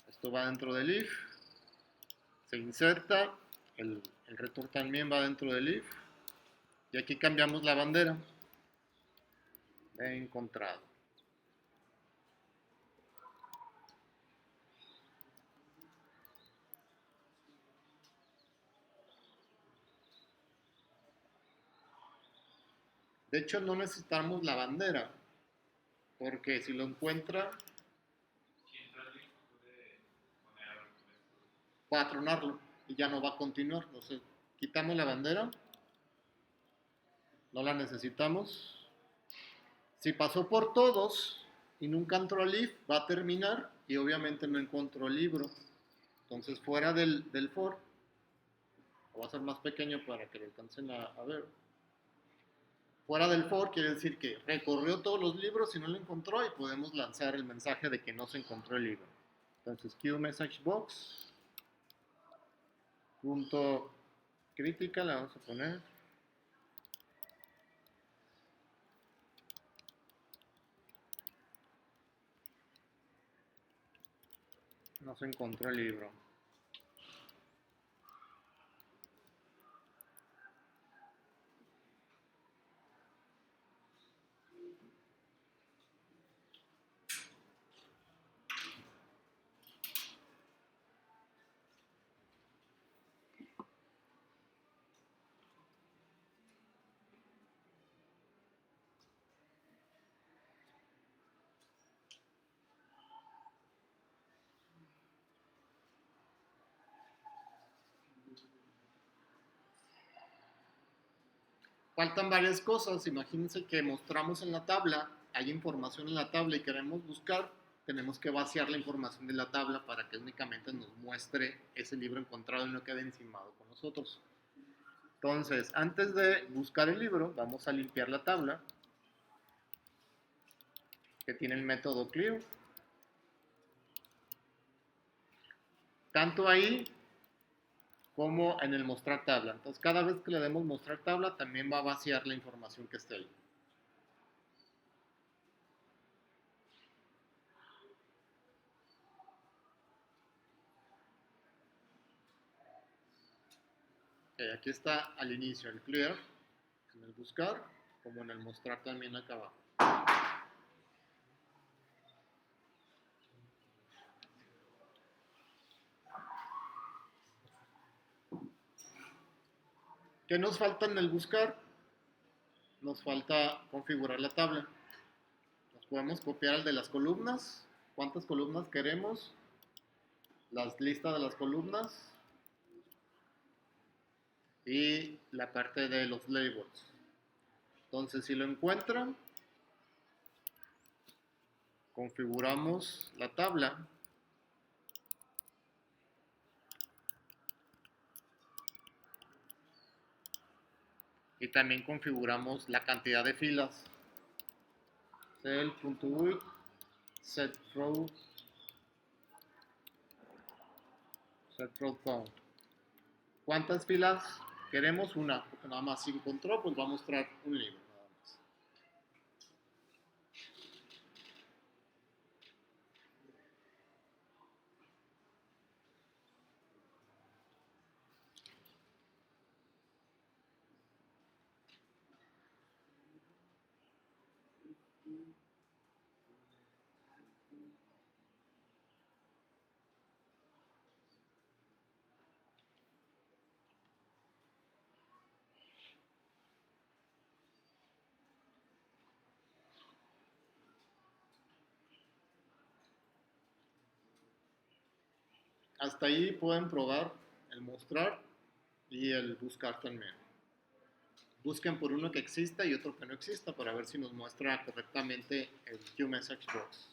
Esto va dentro del if. Se inserta. El return también va dentro del if. Y aquí cambiamos la bandera. He encontrado. De hecho, no necesitamos la bandera. Porque si lo encuentra, Si entra el link, puede poner algo con esto. va a tronarlo y ya no va a continuar. Entonces, quitamos la bandera, no la necesitamos. Si pasó por todos y nunca entró al if, va a terminar y obviamente no encontró el libro. Entonces, fuera del for, lo voy a hacer más pequeño para que lo alcancen a ver. Fuera del for quiere decir que recorrió todos los libros y no lo encontró y podemos lanzar el mensaje de que no se encontró el libro. Entonces, queueMessageBox punto crítica la vamos a poner. No se encontró el libro. faltan varias cosas. Imagínense que mostramos en la tabla, hay información en la tabla y queremos buscar, tenemos que vaciar la información de la tabla para que únicamente nos muestre ese libro encontrado y no quede encimado con nosotros. Entonces, antes de buscar el libro, vamos a limpiar la tabla que tiene el método clear. Tanto ahí como en el mostrar tabla. Entonces, cada vez que le demos mostrar tabla, también va a vaciar la información que esté ahí. Okay, aquí está al inicio el clear, en el buscar, como en el mostrar también acá abajo. ¿Qué nos falta en el buscar? Nos falta configurar la tabla. Nos podemos copiar el de las columnas. ¿Cuántas columnas queremos? Las listas de las columnas. Y la parte de los labels. Entonces, si lo encuentran, configuramos la tabla. Y también configuramos la cantidad de filas. Cell.width, set row count. ¿Cuántas filas queremos? Una, porque nada más si encontró, pues va a mostrar un libro. Nada más. Hasta ahí pueden probar el mostrar y el buscar también. Busquen por uno que exista y otro que no exista para ver si nos muestra correctamente el QMessageBox.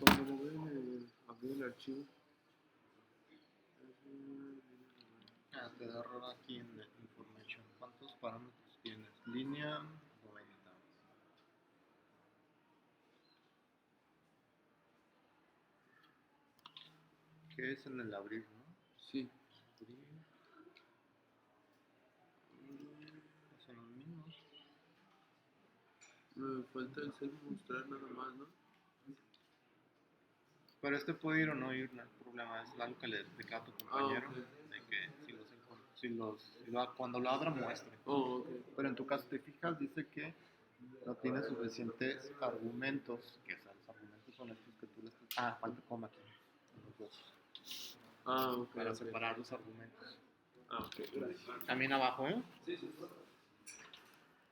Cuando lo ven, abrir el archivo. Te da error aquí en la information. ¿Cuántos parámetros tienes? Línea 90. ¿Qué es en el abrir, no? Sí. Abrir. Son los mismos. Me falta el ser mostrar nada más, ¿no? Pero este puede ir o no ir, no hay problema. Es algo que le explicaba a tu compañero. ok. De que cuando lo abra muestre. Oh, ok. Pero en tu caso, te fijas, dice que no tiene suficientes argumentos. Que los argumentos son estos que tú le estás. Ah, falta coma aquí. En los dos. Ah, ok. Para ok. separar los argumentos. Ah, ok, gracias. También abajo, ¿eh? Sí, sí.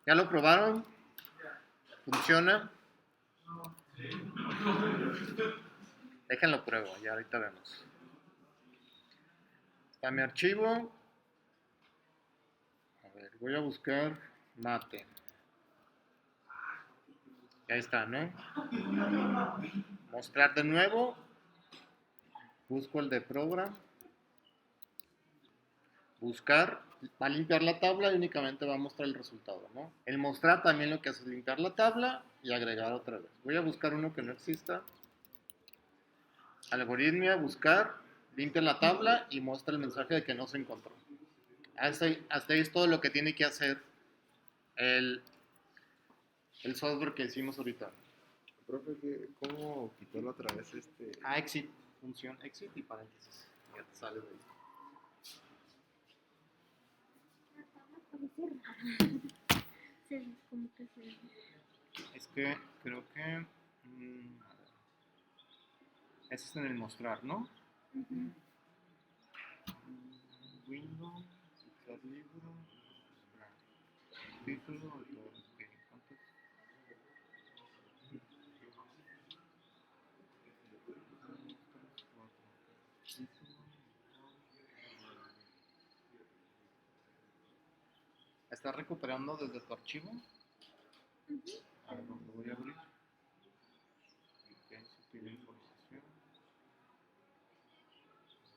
¿Ya lo probaron? ¿Funciona? Déjenlo pruebo, ya ahorita vemos. Está mi archivo. A ver, voy a buscar mate. Y ahí está, ¿no? Mostrar de nuevo. Busco el de program. Buscar. Va a limpiar la tabla y únicamente va a mostrar el resultado, ¿no? El mostrar también lo que hace es limpiar la tabla y agregar otra vez. Voy a buscar uno que no exista. Algoritmia, buscar, limpia la tabla y muestra el mensaje de que no se encontró. Hasta ahí es todo lo que tiene que hacer el software que hicimos ahorita. Profe, ¿cómo quitarlo otra vez Exit, función exit y paréntesis. Ya te sale de ahí. Parece raro. Como que se... Es que creo que... a ver. Ese es en el mostrar, ¿no? Ujú. Window, buscar libro, título, autor, ok. ¿Cuántos? Título, ¿estás recuperando desde tu archivo? A ver, lo voy a abrir. Ok, si tiene información.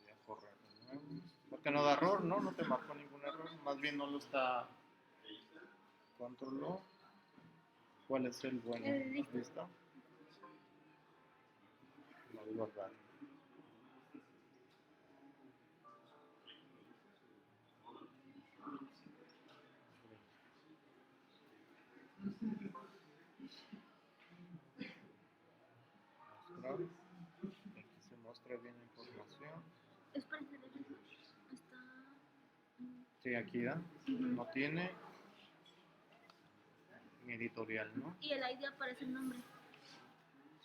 Voy a correr de nuevo. Porque no da error, ¿no? No te marcó ningún error. Más bien no lo está. Controló. ¿Cuál es el bueno? El listo. ¿Listo? No digo verdad. Mostrar. Aquí se muestra bien la información. Es para hacer el mismo. Está. Sí, aquí da. No tiene ni editorial, ¿no? Y el ID aparece el nombre.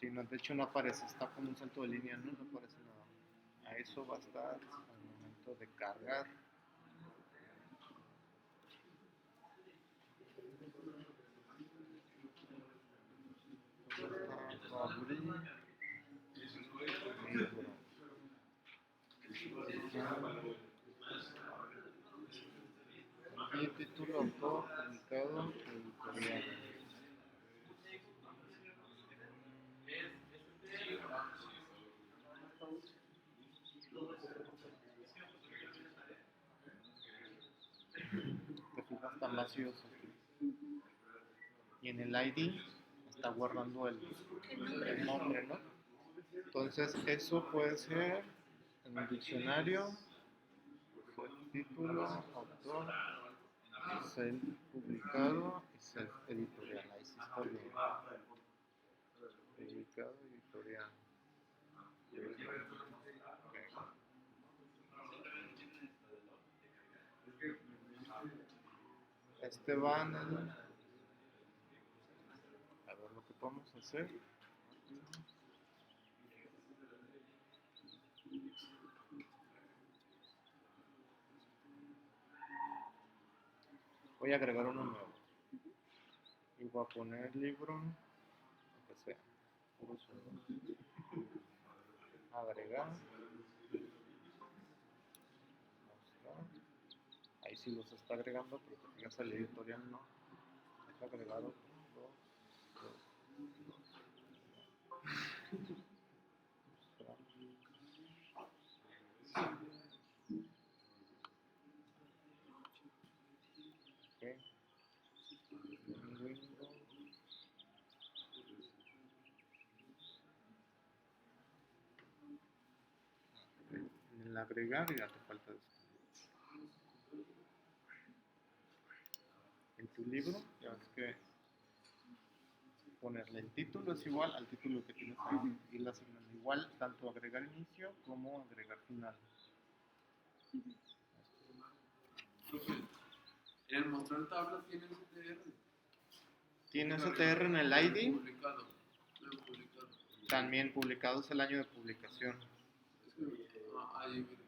Sí, no, de hecho no aparece, está como un salto de línea, no aparece nada. A eso va a estar al momento de cargar. Abrir. Libro. Y título, autor, publicado, editorial. Te fijas, tan vacíos aquí. Y en el ID está guardando el nombre, ¿no? Entonces, eso puede ser en el diccionario, título, autor, self publicado y self editorial. Ahí sí está bien. Publicado, editorial. Este va en el. A ver lo que podemos hacer. Voy a agregar uno nuevo. Y voy a poner libro, lo que sea. Puro solo. Agregar. Mostrar. Ahí sí los está agregando, pero te fijas el editorial no. Deja agregar otro. Dos. Mostrar. Ok. Window. En el agregar ya te falta esto. En tu libro, ya ves que ponerle el título es igual al título que tienes ahí. Y la asignando igual, tanto agregar inicio como agregar final. El mostrar tablas tiene STR. Tiene STR en el ID. Publicado. Publicado. También publicado es el año de publicación. Es que, ahí, mira.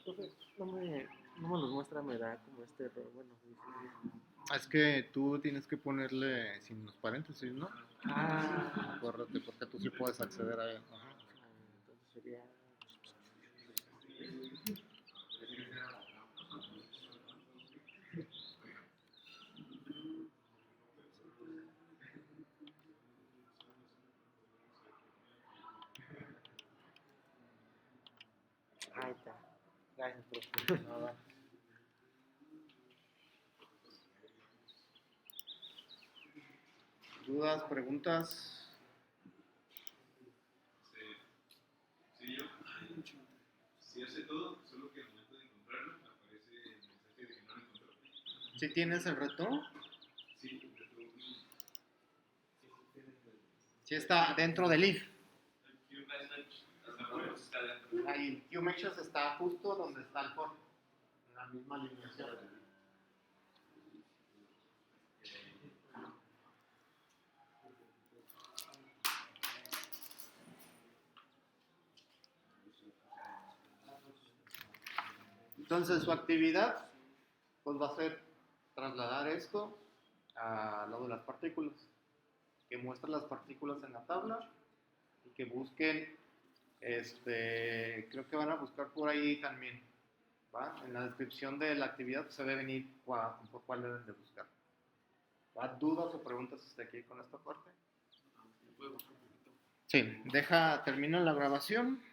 Profe, no me los muestra, me da como este error. Bueno, sí, sí. Es que tú tienes que ponerle sin los paréntesis, ¿no? Ah, Acuérdate, porque tú sí puedes acceder a él. Ajá. entonces sería. Ahí está. Gracias, profe. Nada. ¿Dudas, preguntas? Sí, yo. Sí hace todo, solo que al momento de encontrarlo aparece el mensaje de que no lo encontró. ¿Sí tienes el reto? Sí, Sí está dentro del if. El QMessage hasta por eso está dentro. Ahí el QMessages está justo donde está el for. En la misma alineación. Entonces su actividad pues va a ser trasladar esto al lado de las partículas, que muestren las partículas en la tabla y que busquen, creo que van a buscar por ahí también, ¿va? En la descripción de la actividad se debe venir por cuál deben de buscar. ¿Va? ¿Dudas o preguntas hasta aquí con esta parte? Sí, termino la grabación.